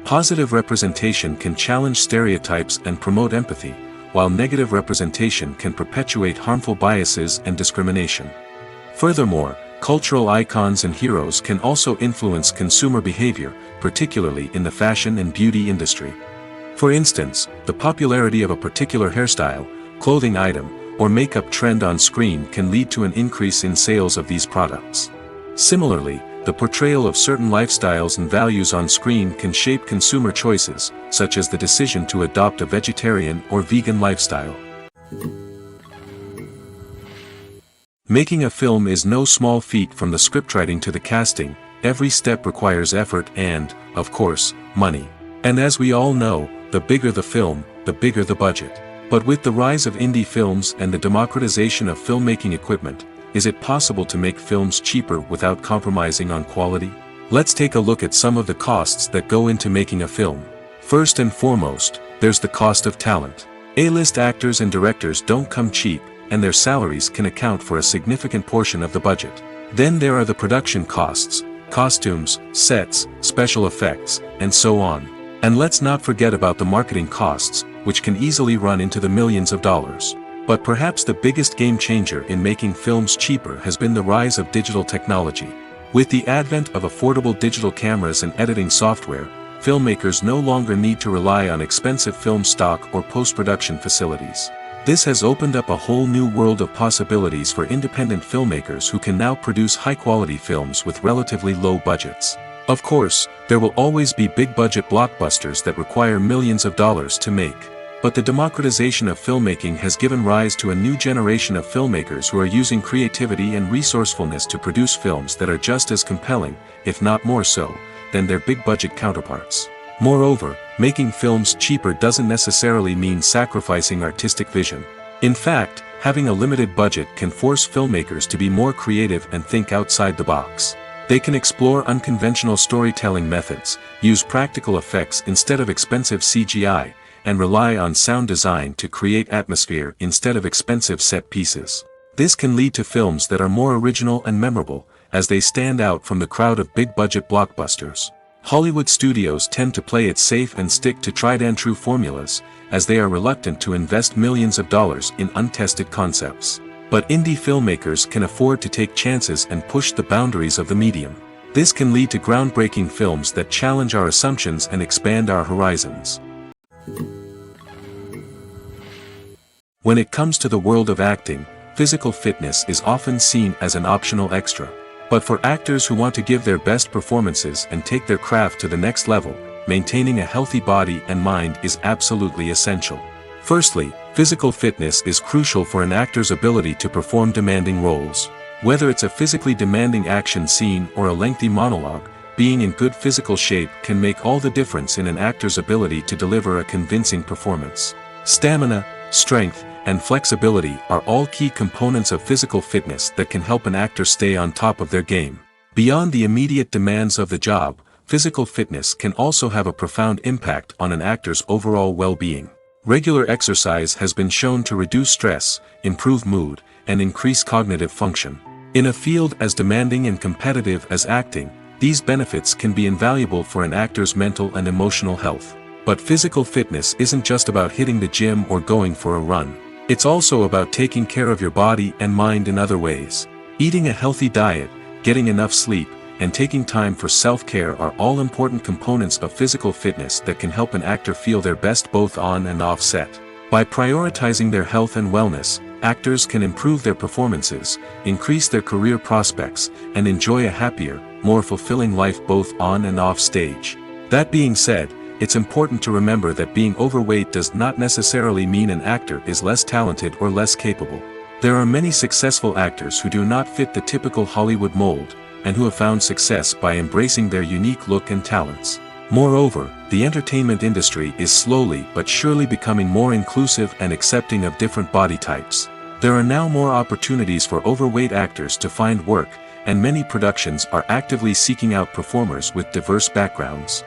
Positive representation can challenge stereotypes and promote empathy, while negative representation can perpetuate harmful biases and discrimination. Furthermore, cultural icons and heroes can also influence consumer behavior, particularly in the fashion and beauty industry. For instance, the popularity of a particular hairstyle, clothing item, or makeup trend on screen can lead to an increase in sales of these products. Similarly, the portrayal of certain lifestyles and values on screen can shape consumer choices, such as the decision to adopt a vegetarian or vegan lifestyle. Making a film is no small feat. From the scriptwriting to the casting, every step requires effort and, of course, money. And as we all know, the bigger the film, the bigger the budget. But with the rise of indie films and the democratization of filmmaking equipment, is it possible to make films cheaper without compromising on quality? Let's take a look at some of the costs that go into making a film. First and foremost, there's the cost of talent. A-list actors and directors don't come cheap, and their salaries can account for a significant portion of the budget. Then there are the production costs, costumes, sets, special effects, and so on. And let's not forget about the marketing costs, which can easily run into the millions of dollars. But perhaps the biggest game changer in making films cheaper has been the rise of digital technology. With the advent of affordable digital cameras and editing software, filmmakers no longer need to rely on expensive film stock or post-production facilities. This has opened up a whole new world of possibilities for independent filmmakers who can now produce high-quality films with relatively low budgets. Of course, there will always be big-budget blockbusters that require millions of dollars to make. But the democratization of filmmaking has given rise to a new generation of filmmakers who are using creativity and resourcefulness to produce films that are just as compelling, if not more so, than their big-budget counterparts. Moreover, making films cheaper doesn't necessarily mean sacrificing artistic vision. In fact, having a limited budget can force filmmakers to be more creative and think outside the box. They can explore unconventional storytelling methods, use practical effects instead of expensive CGI, and rely on sound design to create atmosphere instead of expensive set pieces. This can lead to films that are more original and memorable, as they stand out from the crowd of big-budget blockbusters. Hollywood studios tend to play it safe and stick to tried-and-true formulas, as they are reluctant to invest millions of dollars in untested concepts. But indie filmmakers can afford to take chances and push the boundaries of the medium. This can lead to groundbreaking films that challenge our assumptions and expand our horizons. When it comes to the world of acting, physical fitness is often seen as an optional extra. But for actors who want to give their best performances and take their craft to the next level, maintaining a healthy body and mind is absolutely essential. Firstly, physical fitness is crucial for an actor's ability to perform demanding roles. Whether it's a physically demanding action scene or a lengthy monologue, being in good physical shape can make all the difference in an actor's ability to deliver a convincing performance. Stamina, strength, and flexibility are all key components of physical fitness that can help an actor stay on top of their game. Beyond the immediate demands of the job, physical fitness can also have a profound impact on an actor's overall well-being. Regular exercise has been shown to reduce stress, improve mood, and increase cognitive function. In a field as demanding and competitive as acting, these benefits can be invaluable for an actor's mental and emotional health. But physical fitness isn't just about hitting the gym or going for a run. It's also about taking care of your body and mind in other ways. Eating a healthy diet, getting enough sleep, and taking time for self-care are all important components of physical fitness that can help an actor feel their best both on and off set. By prioritizing their health and wellness, actors can improve their performances, increase their career prospects, and enjoy a happier, more fulfilling life both on and off stage. That being said, it's important to remember that being overweight does not necessarily mean an actor is less talented or less capable. There are many successful actors who do not fit the typical Hollywood mold, and who have found success by embracing their unique look and talents. Moreover, the entertainment industry is slowly but surely becoming more inclusive and accepting of different body types. There are now more opportunities for overweight actors to find work, and many productions are actively seeking out performers with diverse backgrounds.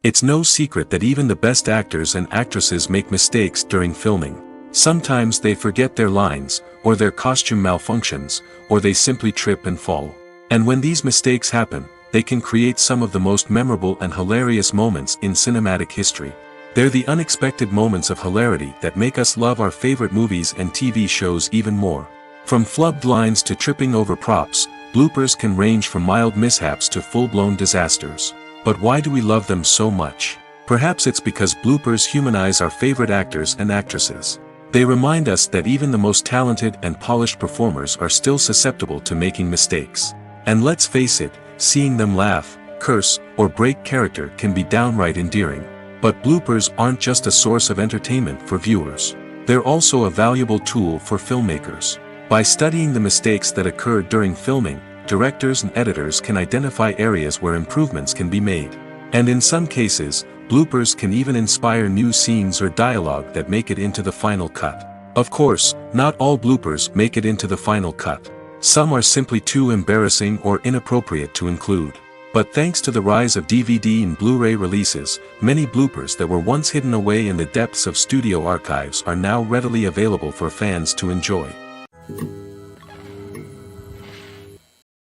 It's no secret that even the best actors and actresses make mistakes during filming. Sometimes they forget their lines, or their costume malfunctions, or they simply trip and fall. And when these mistakes happen, they can create some of the most memorable and hilarious moments in cinematic history. They're the unexpected moments of hilarity that make us love our favorite movies and TV shows even more. From flubbed lines to tripping over props, bloopers can range from mild mishaps to full-blown disasters. But why do we love them so much? Perhaps it's because bloopers humanize our favorite actors and actresses. They remind us that even the most talented and polished performers are still susceptible to making mistakes. And let's face it, seeing them laugh, curse, or break character can be downright endearing. But bloopers aren't just a source of entertainment for viewers. They're also a valuable tool for filmmakers. By studying the mistakes that occurred during filming, directors and editors can identify areas where improvements can be made. And in some cases, bloopers can even inspire new scenes or dialogue that make it into the final cut. Of course, not all bloopers make it into the final cut. Some are simply too embarrassing or inappropriate to include. But thanks to the rise of DVD and Blu-ray releases, many bloopers that were once hidden away in the depths of studio archives are now readily available for fans to enjoy.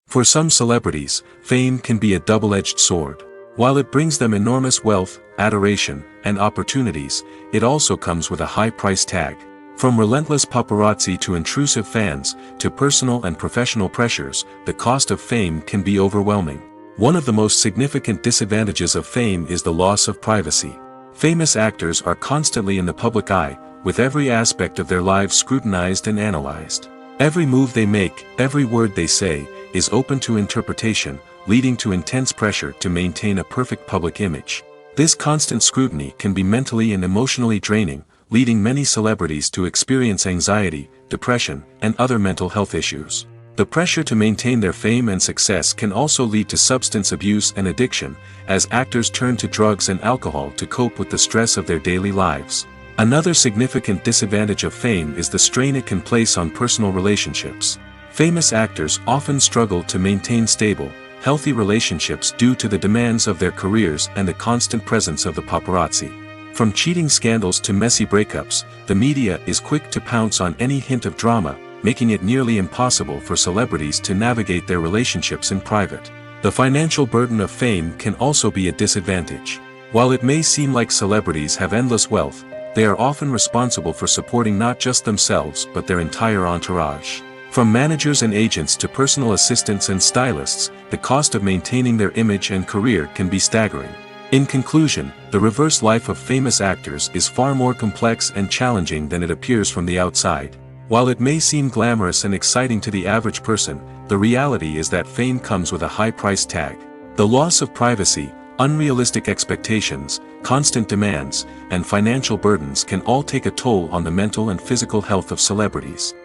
For some celebrities, fame can be a double-edged sword. While it brings them enormous wealth, adoration, and opportunities, it also comes with a high price tag. From relentless paparazzi to intrusive fans, to personal and professional pressures, the cost of fame can be overwhelming. One of the most significant disadvantages of fame is the loss of privacy. Famous actors are constantly in the public eye, with every aspect of their lives scrutinized and analyzed. Every move they make, every word they say, is open to interpretation, leading to intense pressure to maintain a perfect public image. This constant scrutiny can be mentally and emotionally draining, leading many celebrities to experience anxiety, depression, and other mental health issues. The pressure to maintain their fame and success can also lead to substance abuse and addiction, as actors turn to drugs and alcohol to cope with the stress of their daily lives. Another significant disadvantage of fame is the strain it can place on personal relationships. Famous actors often struggle to maintain stable, healthy relationships due to the demands of their careers and the constant presence of the paparazzi. From cheating scandals to messy breakups, the media is quick to pounce on any hint of drama, making it nearly impossible for celebrities to navigate their relationships in private. The financial burden of fame can also be a disadvantage. While it may seem like celebrities have endless wealth, they are often responsible for supporting not just themselves but their entire entourage. From managers and agents to personal assistants and stylists, the cost of maintaining their image and career can be staggering. In conclusion, the reverse life of famous actors is far more complex and challenging than it appears from the outside. While it may seem glamorous and exciting to the average person, the reality is that fame comes with a high price tag. The loss of privacy, unrealistic expectations, constant demands, and financial burdens can all take a toll on the mental and physical health of celebrities.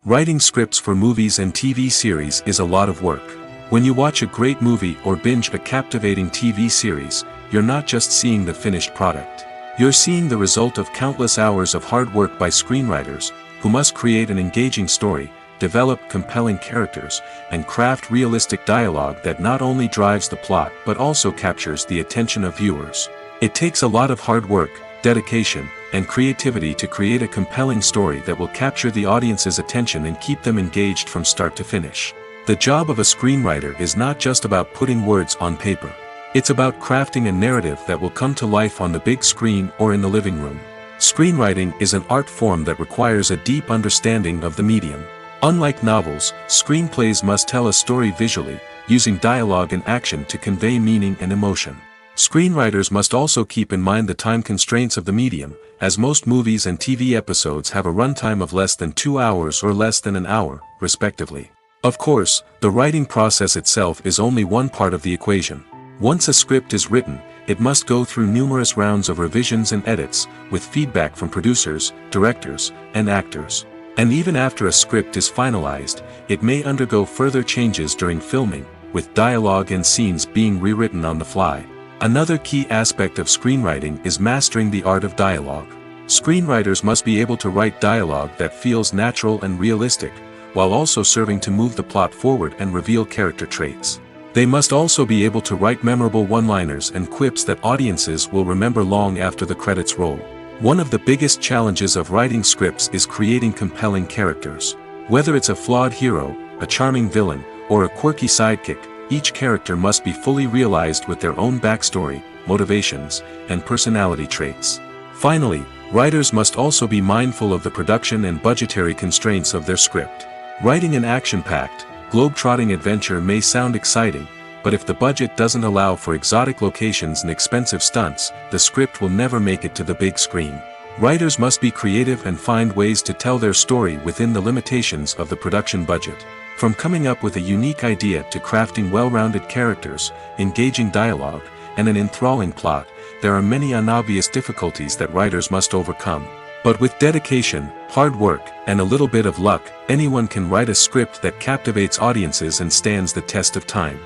Writing scripts for movies and TV series is a lot of work. When you watch a great movie or binge a captivating TV series, you're not just seeing the finished product. You're seeing the result of countless hours of hard work by screenwriters, who must create an engaging story, develop compelling characters, and craft realistic dialogue that not only drives the plot but also captures the attention of viewers. It takes a lot of hard work, dedication, and creativity to create a compelling story that will capture the audience's attention and keep them engaged from start to finish. The job of a screenwriter is not just about putting words on paper. It's about crafting a narrative that will come to life on the big screen or in the living room. Screenwriting is an art form that requires a deep understanding of the medium. Unlike novels, screenplays must tell a story visually, using dialogue and action to convey meaning and emotion. Screenwriters must also keep in mind the time constraints of the medium, as most movies and TV episodes have a runtime of less than 2 hours or less than an hour, respectively. Of course, the writing process itself is only one part of the equation. Once a script is written, it must go through numerous rounds of revisions and edits, with feedback from producers, directors, and actors. And even after a script is finalized, it may undergo further changes during filming, with dialogue and scenes being rewritten on the fly. Another key aspect of screenwriting is mastering the art of dialogue. Screenwriters must be able to write dialogue that feels natural and realistic, while also serving to move the plot forward and reveal character traits. They must also be able to write memorable one-liners and quips that audiences will remember long after the credits roll. One of the biggest challenges of writing scripts is creating compelling characters. Whether it's a flawed hero, a charming villain, or a quirky sidekick, each character must be fully realized with their own backstory, motivations, and personality traits. Finally, writers must also be mindful of the production and budgetary constraints of their script. Writing an action-packed, globe-trotting adventure may sound exciting, but if the budget doesn't allow for exotic locations and expensive stunts, the script will never make it to the big screen. Writers must be creative and find ways to tell their story within the limitations of the production budget. From coming up with a unique idea to crafting well-rounded characters, engaging dialogue, and an enthralling plot, there are many unobvious difficulties that writers must overcome. But with dedication, hard work, and a little bit of luck, anyone can write a script that captivates audiences and stands the test of time.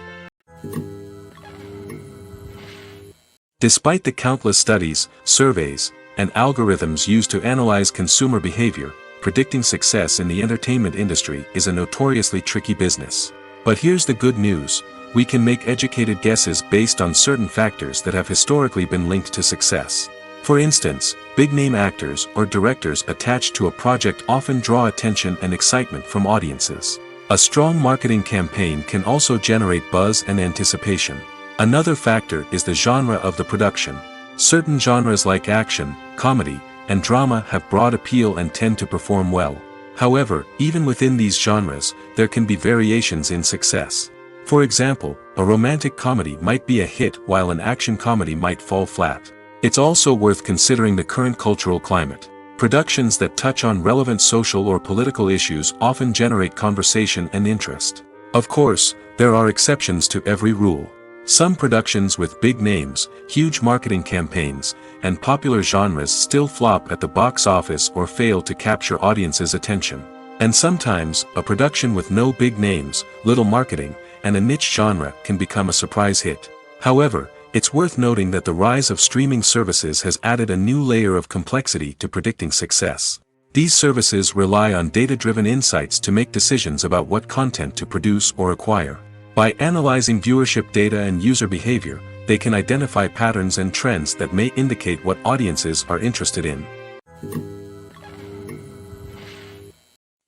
Despite the countless studies, surveys, and algorithms used to analyze consumer behavior, predicting success in the entertainment industry is a notoriously tricky business. But here's the good news: we can make educated guesses based on certain factors that have historically been linked to success. For instance, big-name actors or directors attached to a project often draw attention and excitement from audiences. A strong marketing campaign can also generate buzz and anticipation. Another factor is the genre of the production. Certain genres like action, comedy, and drama have broad appeal and tend to perform well. However, even within these genres, there can be variations in success. For example, a romantic comedy might be a hit while an action comedy might fall flat. It's also worth considering the current cultural climate. Productions that touch on relevant social or political issues often generate conversation and interest. Of course, there are exceptions to every rule. Some productions with big names, huge marketing campaigns, and popular genres still flop at the box office or fail to capture audiences' attention. And sometimes, a production with no big names, little marketing, and a niche genre can become a surprise hit. However, it's worth noting that the rise of streaming services has added a new layer of complexity to predicting success. These services rely on data-driven insights to make decisions about what content to produce or acquire. By analyzing viewership data and user behavior, they can identify patterns and trends that may indicate what audiences are interested in.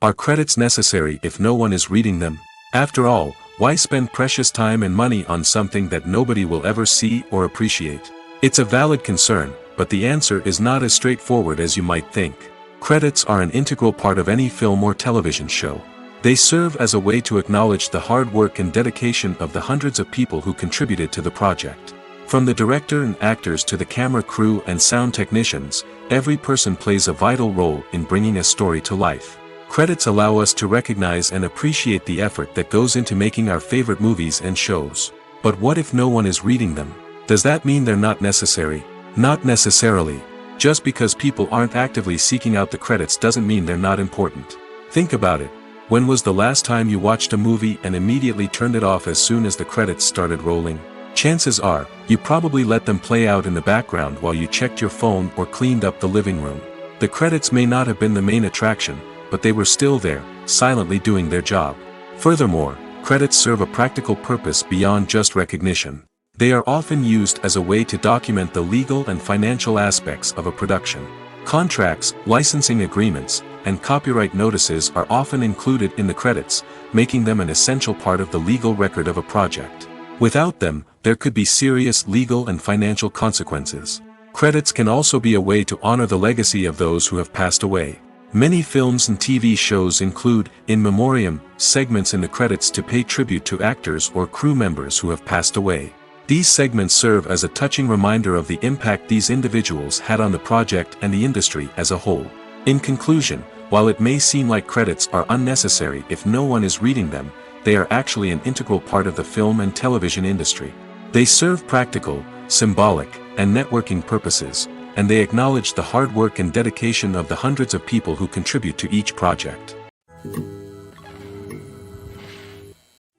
Are credits necessary if no one is reading them? After all, why spend precious time and money on something that nobody will ever see or appreciate? It's a valid concern, but the answer is not as straightforward as you might think. Credits are an integral part of any film or television show. They serve as a way to acknowledge the hard work and dedication of the hundreds of people who contributed to the project. From the director and actors to the camera crew and sound technicians, every person plays a vital role in bringing a story to life. Credits allow us to recognize and appreciate the effort that goes into making our favorite movies and shows. But what if no one is reading them? Does that mean they're not necessary? Not necessarily. Just because people aren't actively seeking out the credits doesn't mean they're not important. Think about it. When was the last time you watched a movie and immediately turned it off as soon as the credits started rolling? Chances are, you probably let them play out in the background while you checked your phone or cleaned up the living room. The credits may not have been the main attraction, but they were still there, silently doing their job. Furthermore, credits serve a practical purpose beyond just recognition. They are often used as a way to document the legal and financial aspects of a production. Contracts, licensing agreements, and copyright notices are often included in the credits, making them an essential part of the legal record of a project. Without them, there could be serious legal and financial consequences. Credits can also be a way to honor the legacy of those who have passed away. Many films and TV shows include, in memoriam, segments in the credits to pay tribute to actors or crew members who have passed away. These segments serve as a touching reminder of the impact these individuals had on the project and the industry as a whole. In conclusion, while it may seem like credits are unnecessary if no one is reading them, they are actually an integral part of the film and television industry. They serve practical, symbolic, and networking purposes, and they acknowledge the hard work and dedication of the hundreds of people who contribute to each project.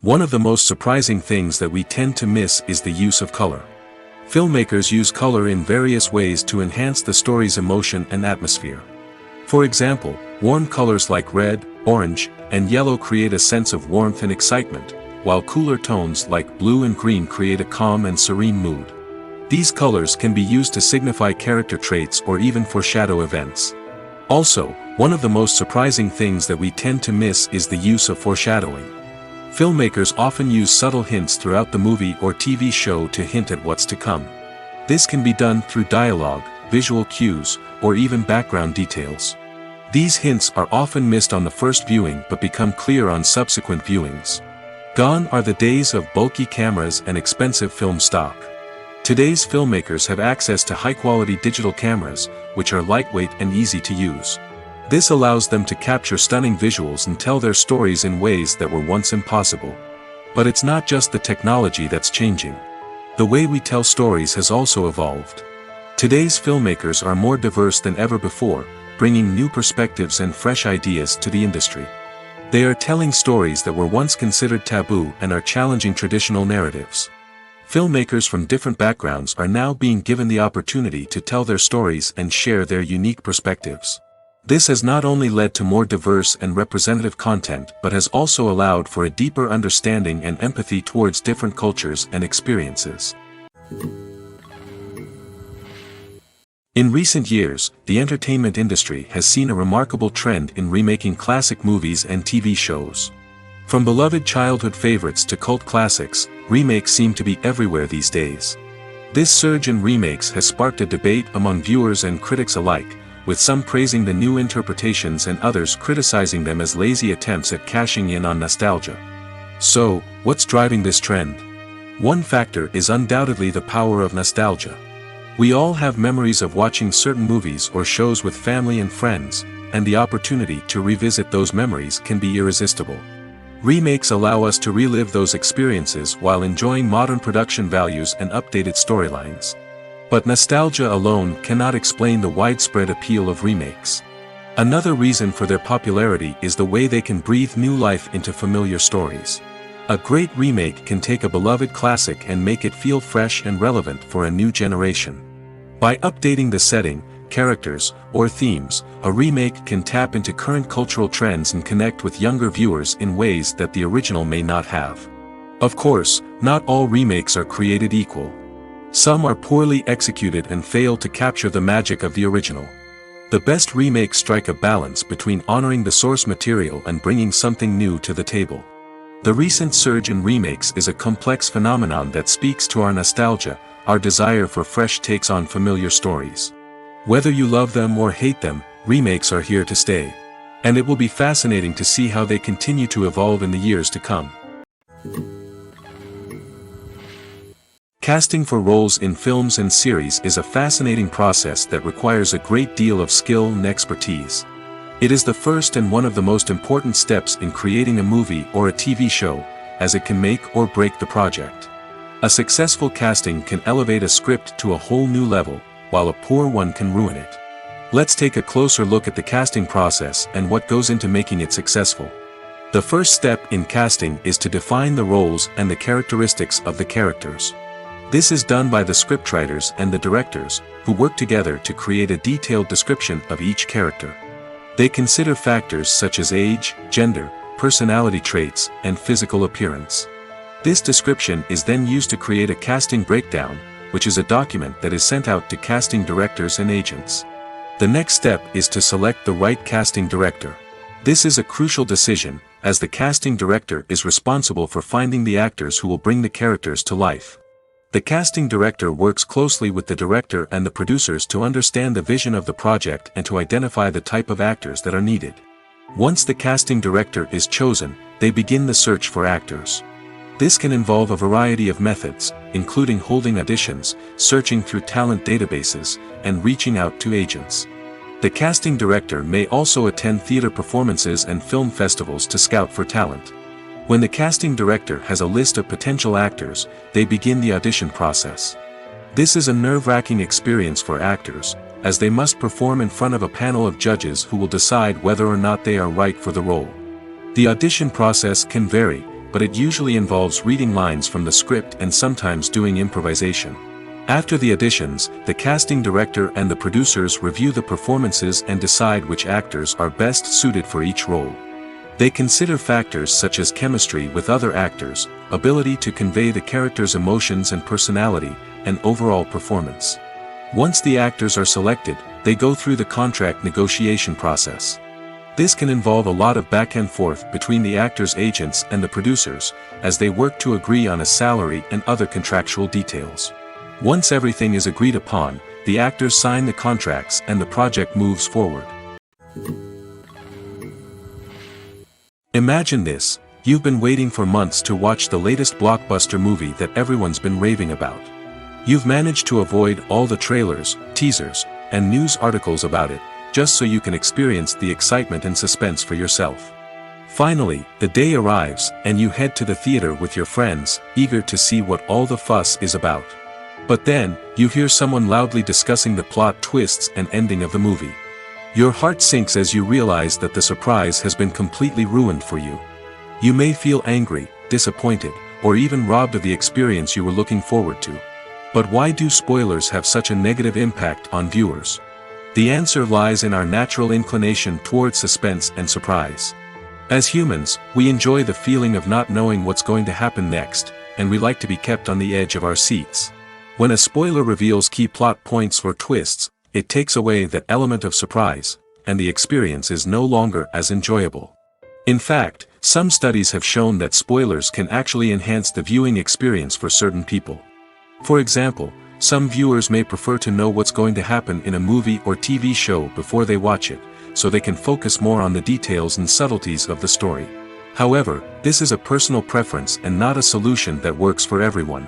One of the most surprising things that we tend to miss is the use of color. Filmmakers use color in various ways to enhance the story's emotion and atmosphere. For example, warm colors like red, orange, and yellow create a sense of warmth and excitement, while cooler tones like blue and green create a calm and serene mood. These colors can be used to signify character traits or even foreshadow events. Also, one of the most surprising things that we tend to miss is the use of foreshadowing. Filmmakers often use subtle hints throughout the movie or TV show to hint at what's to come. This can be done through dialogue, visual cues, or even background details. These hints are often missed on the first viewing but become clear on subsequent viewings. Gone are the days of bulky cameras and expensive film stock. Today's filmmakers have access to high-quality digital cameras, which are lightweight and easy to use. This allows them to capture stunning visuals and tell their stories in ways that were once impossible. But it's not just the technology that's changing. The way we tell stories has also evolved. Today's filmmakers are more diverse than ever before, bringing new perspectives and fresh ideas to the industry. They are telling stories that were once considered taboo and are challenging traditional narratives. Filmmakers from different backgrounds are now being given the opportunity to tell their stories and share their unique perspectives. This has not only led to more diverse and representative content but has also allowed for a deeper understanding and empathy towards different cultures and experiences. In recent years, the entertainment industry has seen a remarkable trend in remaking classic movies and TV shows. From beloved childhood favorites to cult classics, remakes seem to be everywhere these days. This surge in remakes has sparked a debate among viewers and critics alike, with some praising the new interpretations and others criticizing them as lazy attempts at cashing in on nostalgia. So, what's driving this trend? One factor is undoubtedly the power of nostalgia. We all have memories of watching certain movies or shows with family and friends, and the opportunity to revisit those memories can be irresistible. Remakes allow us to relive those experiences while enjoying modern production values and updated storylines. But nostalgia alone cannot explain the widespread appeal of remakes. Another reason for their popularity is the way they can breathe new life into familiar stories. A great remake can take a beloved classic and make it feel fresh and relevant for a new generation. By updating the setting, characters, or themes, a remake can tap into current cultural trends and connect with younger viewers in ways that the original may not have. Of course, not all remakes are created equal. Some are poorly executed and fail to capture the magic of the original. The best remakes strike a balance between honoring the source material and bringing something new to the table. The recent surge in remakes is a complex phenomenon that speaks to our nostalgia, our desire for fresh takes on familiar stories. Whether you love them or hate them, remakes are here to stay. And it will be fascinating to see how they continue to evolve in the years to come. Casting for roles in films and series is a fascinating process that requires a great deal of skill and expertise. It is the first and one of the most important steps in creating a movie or a TV show, as it can make or break the project. A successful casting can elevate a script to a whole new level, while a poor one can ruin it. Let's take a closer look at the casting process and what goes into making it successful. The first step in casting is to define the roles and the characteristics of the characters. This is done by the scriptwriters and the directors, who work together to create a detailed description of each character. They consider factors such as age, gender, personality traits, and physical appearance. This description is then used to create a casting breakdown, which is a document that is sent out to casting directors and agents. The next step is to select the right casting director. This is a crucial decision, as the casting director is responsible for finding the actors who will bring the characters to life. The casting director works closely with the director and the producers to understand the vision of the project and to identify the type of actors that are needed. Once the casting director is chosen, they begin the search for actors. This can involve a variety of methods, including holding auditions, searching through talent databases, and reaching out to agents. The casting director may also attend theater performances and film festivals to scout for talent. When the casting director has a list of potential actors, they begin the audition process. This is a nerve-wracking experience for actors, as they must perform in front of a panel of judges who will decide whether or not they are right for the role. The audition process can vary, but it usually involves reading lines from the script and sometimes doing improvisation. After the auditions, the casting director and the producers review the performances and decide which actors are best suited for each role. They consider factors such as chemistry with other actors, ability to convey the character's emotions and personality, and overall performance. Once the actors are selected, they go through the contract negotiation process. This can involve a lot of back and forth between the actors' agents and the producers, as they work to agree on a salary and other contractual details. Once everything is agreed upon, the actors sign the contracts and the project moves forward. Imagine this: you've been waiting for months to watch the latest blockbuster movie that everyone's been raving about. You've managed to avoid all the trailers, teasers, and news articles about it, just so you can experience the excitement and suspense for yourself. Finally, the day arrives, and you head to the theater with your friends, eager to see what all the fuss is about. But then, you hear someone loudly discussing the plot twists and ending of the movie. Your heart sinks as you realize that the surprise has been completely ruined for you. You may feel angry, disappointed, or even robbed of the experience you were looking forward to. But why do spoilers have such a negative impact on viewers? The answer lies in our natural inclination toward suspense and surprise. As humans, we enjoy the feeling of not knowing what's going to happen next, and we like to be kept on the edge of our seats. When a spoiler reveals key plot points or twists, it takes away that element of surprise, and the experience is no longer as enjoyable. In fact, some studies have shown that spoilers can actually enhance the viewing experience for certain people. For example, some viewers may prefer to know what's going to happen in a movie or TV show before they watch it, so they can focus more on the details and subtleties of the story. However, this is a personal preference and not a solution that works for everyone.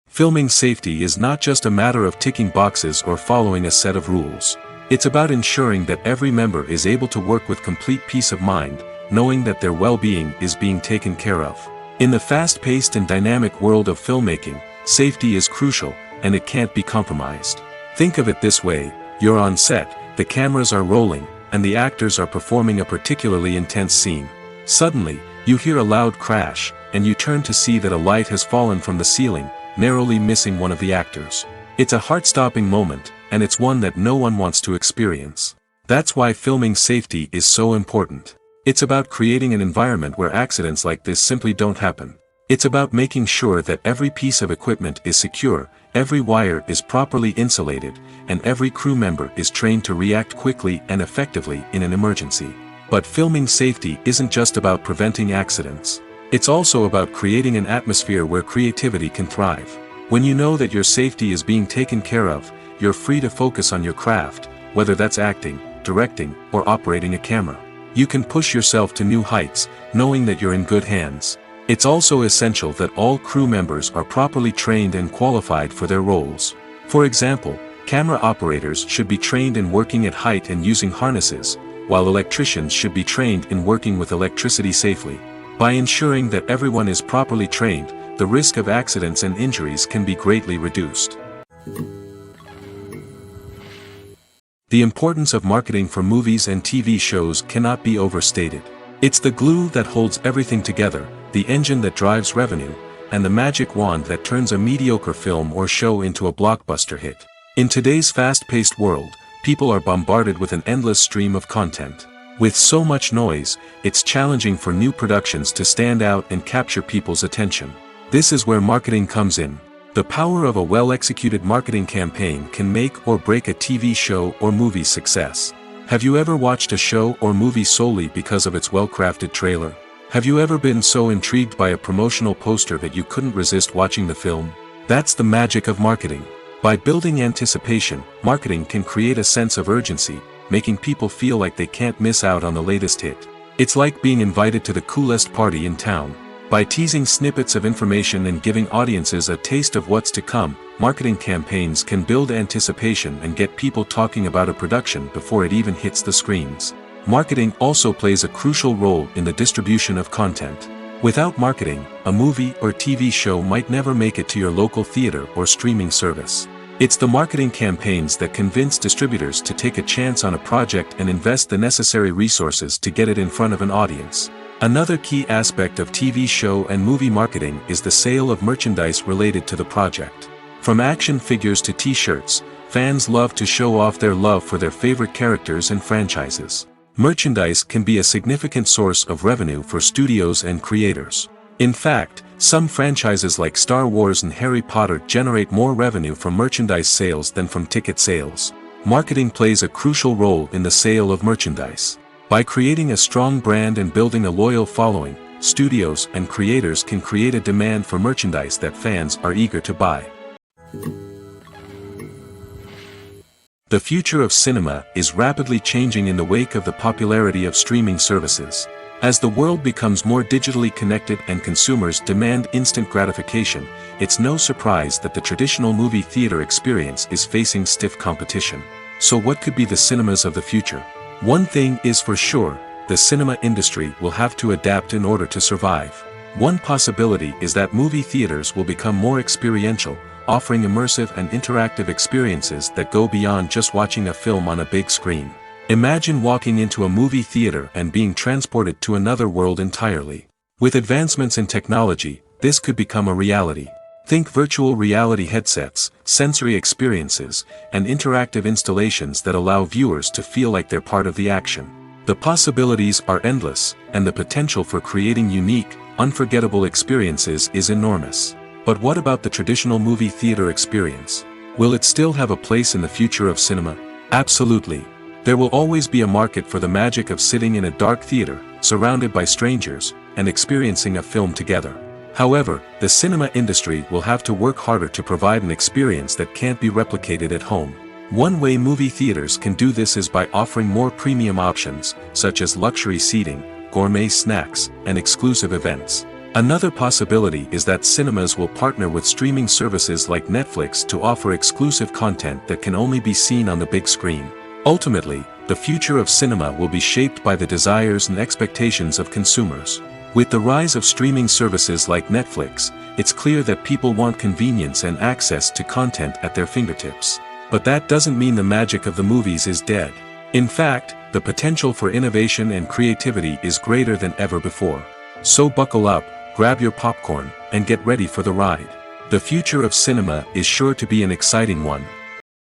Filming safety is not just a matter of ticking boxes or following a set of rules. It's about ensuring that every member is able to work with complete peace of mind, knowing that their well-being is being taken care of. In the fast-paced and dynamic world of filmmaking, safety is crucial, and it can't be compromised. Think of it this way: you're on set, the cameras are rolling, and the actors are performing a particularly intense scene. Suddenly, you hear a loud crash, and you turn to see that a light has fallen from the ceiling, narrowly missing one of the actors. It's a heart-stopping moment, and it's one that no one wants to experience. That's why filming safety is so important. It's about creating an environment where accidents like this simply don't happen. It's about making sure that every piece of equipment is secure, every wire is properly insulated, and every crew member is trained to react quickly and effectively in an emergency. But filming safety isn't just about preventing accidents. It's also about creating an atmosphere where creativity can thrive. When you know that your safety is being taken care of, you're free to focus on your craft, whether that's acting, directing, or operating a camera. You can push yourself to new heights, knowing that you're in good hands. It's also essential that all crew members are properly trained and qualified for their roles. For example, camera operators should be trained in working at height and using harnesses, while electricians should be trained in working with electricity safely. By ensuring that everyone is properly trained, the risk of accidents and injuries can be greatly reduced. The importance of marketing for movies and TV shows cannot be overstated. It's the glue that holds everything together, the engine that drives revenue, and the magic wand that turns a mediocre film or show into a blockbuster hit. In today's fast-paced world, people are bombarded with an endless stream of content. With so much noise, it's challenging for new productions to stand out and capture people's attention. This is where marketing comes in. The power of a well-executed marketing campaign can make or break a TV show or movie's success. Have you ever watched a show or movie solely because of its well-crafted trailer? Have you ever been so intrigued by a promotional poster that you couldn't resist watching the film? That's the magic of marketing. By building anticipation, marketing can create a sense of urgency, making people feel like they can't miss out on the latest hit. It's like being invited to the coolest party in town. By teasing snippets of information and giving audiences a taste of what's to come, marketing campaigns can build anticipation and get people talking about a production before it even hits the screens. Marketing also plays a crucial role in the distribution of content. Without marketing, a movie or TV show might never make it to your local theater or streaming service. It's the marketing campaigns that convince distributors to take a chance on a project and invest the necessary resources to get it in front of an audience. Another key aspect of TV show and movie marketing is the sale of merchandise related to the project. From action figures to t-shirts, fans love to show off their love for their favorite characters and franchises. Merchandise can be a significant source of revenue for studios and creators. In fact, some franchises like Star Wars and Harry Potter generate more revenue from merchandise sales than from ticket sales. Marketing plays a crucial role in the sale of merchandise. By creating a strong brand and building a loyal following, studios and creators can create a demand for merchandise that fans are eager to buy. The future of cinema is rapidly changing in the wake of the popularity of streaming services. As the world becomes more digitally connected and consumers demand instant gratification, it's no surprise that the traditional movie theater experience is facing stiff competition. So what could be the cinemas of the future? One thing is for sure, the cinema industry will have to adapt in order to survive. One possibility is that movie theaters will become more experiential, offering immersive and interactive experiences that go beyond just watching a film on a big screen. Imagine walking into a movie theater and being transported to another world entirely. With advancements in technology, this could become a reality. Think virtual reality headsets, sensory experiences, and interactive installations that allow viewers to feel like they're part of the action. The possibilities are endless, and the potential for creating unique, unforgettable experiences is enormous. But what about the traditional movie theater experience? Will it still have a place in the future of cinema? Absolutely. There will always be a market for the magic of sitting in a dark theater, surrounded by strangers, and experiencing a film together. However, the cinema industry will have to work harder to provide an experience that can't be replicated at home. One way movie theaters can do this is by offering more premium options, such as luxury seating, gourmet snacks, and exclusive events. Another possibility is that cinemas will partner with streaming services like Netflix to offer exclusive content that can only be seen on the big screen. Ultimately, the future of cinema will be shaped by the desires and expectations of consumers. With the rise of streaming services like Netflix, it's clear that people want convenience and access to content at their fingertips. But that doesn't mean the magic of the movies is dead. In fact, the potential for innovation and creativity is greater than ever before. So buckle up, grab your popcorn, and get ready for the ride. The future of cinema is sure to be an exciting one.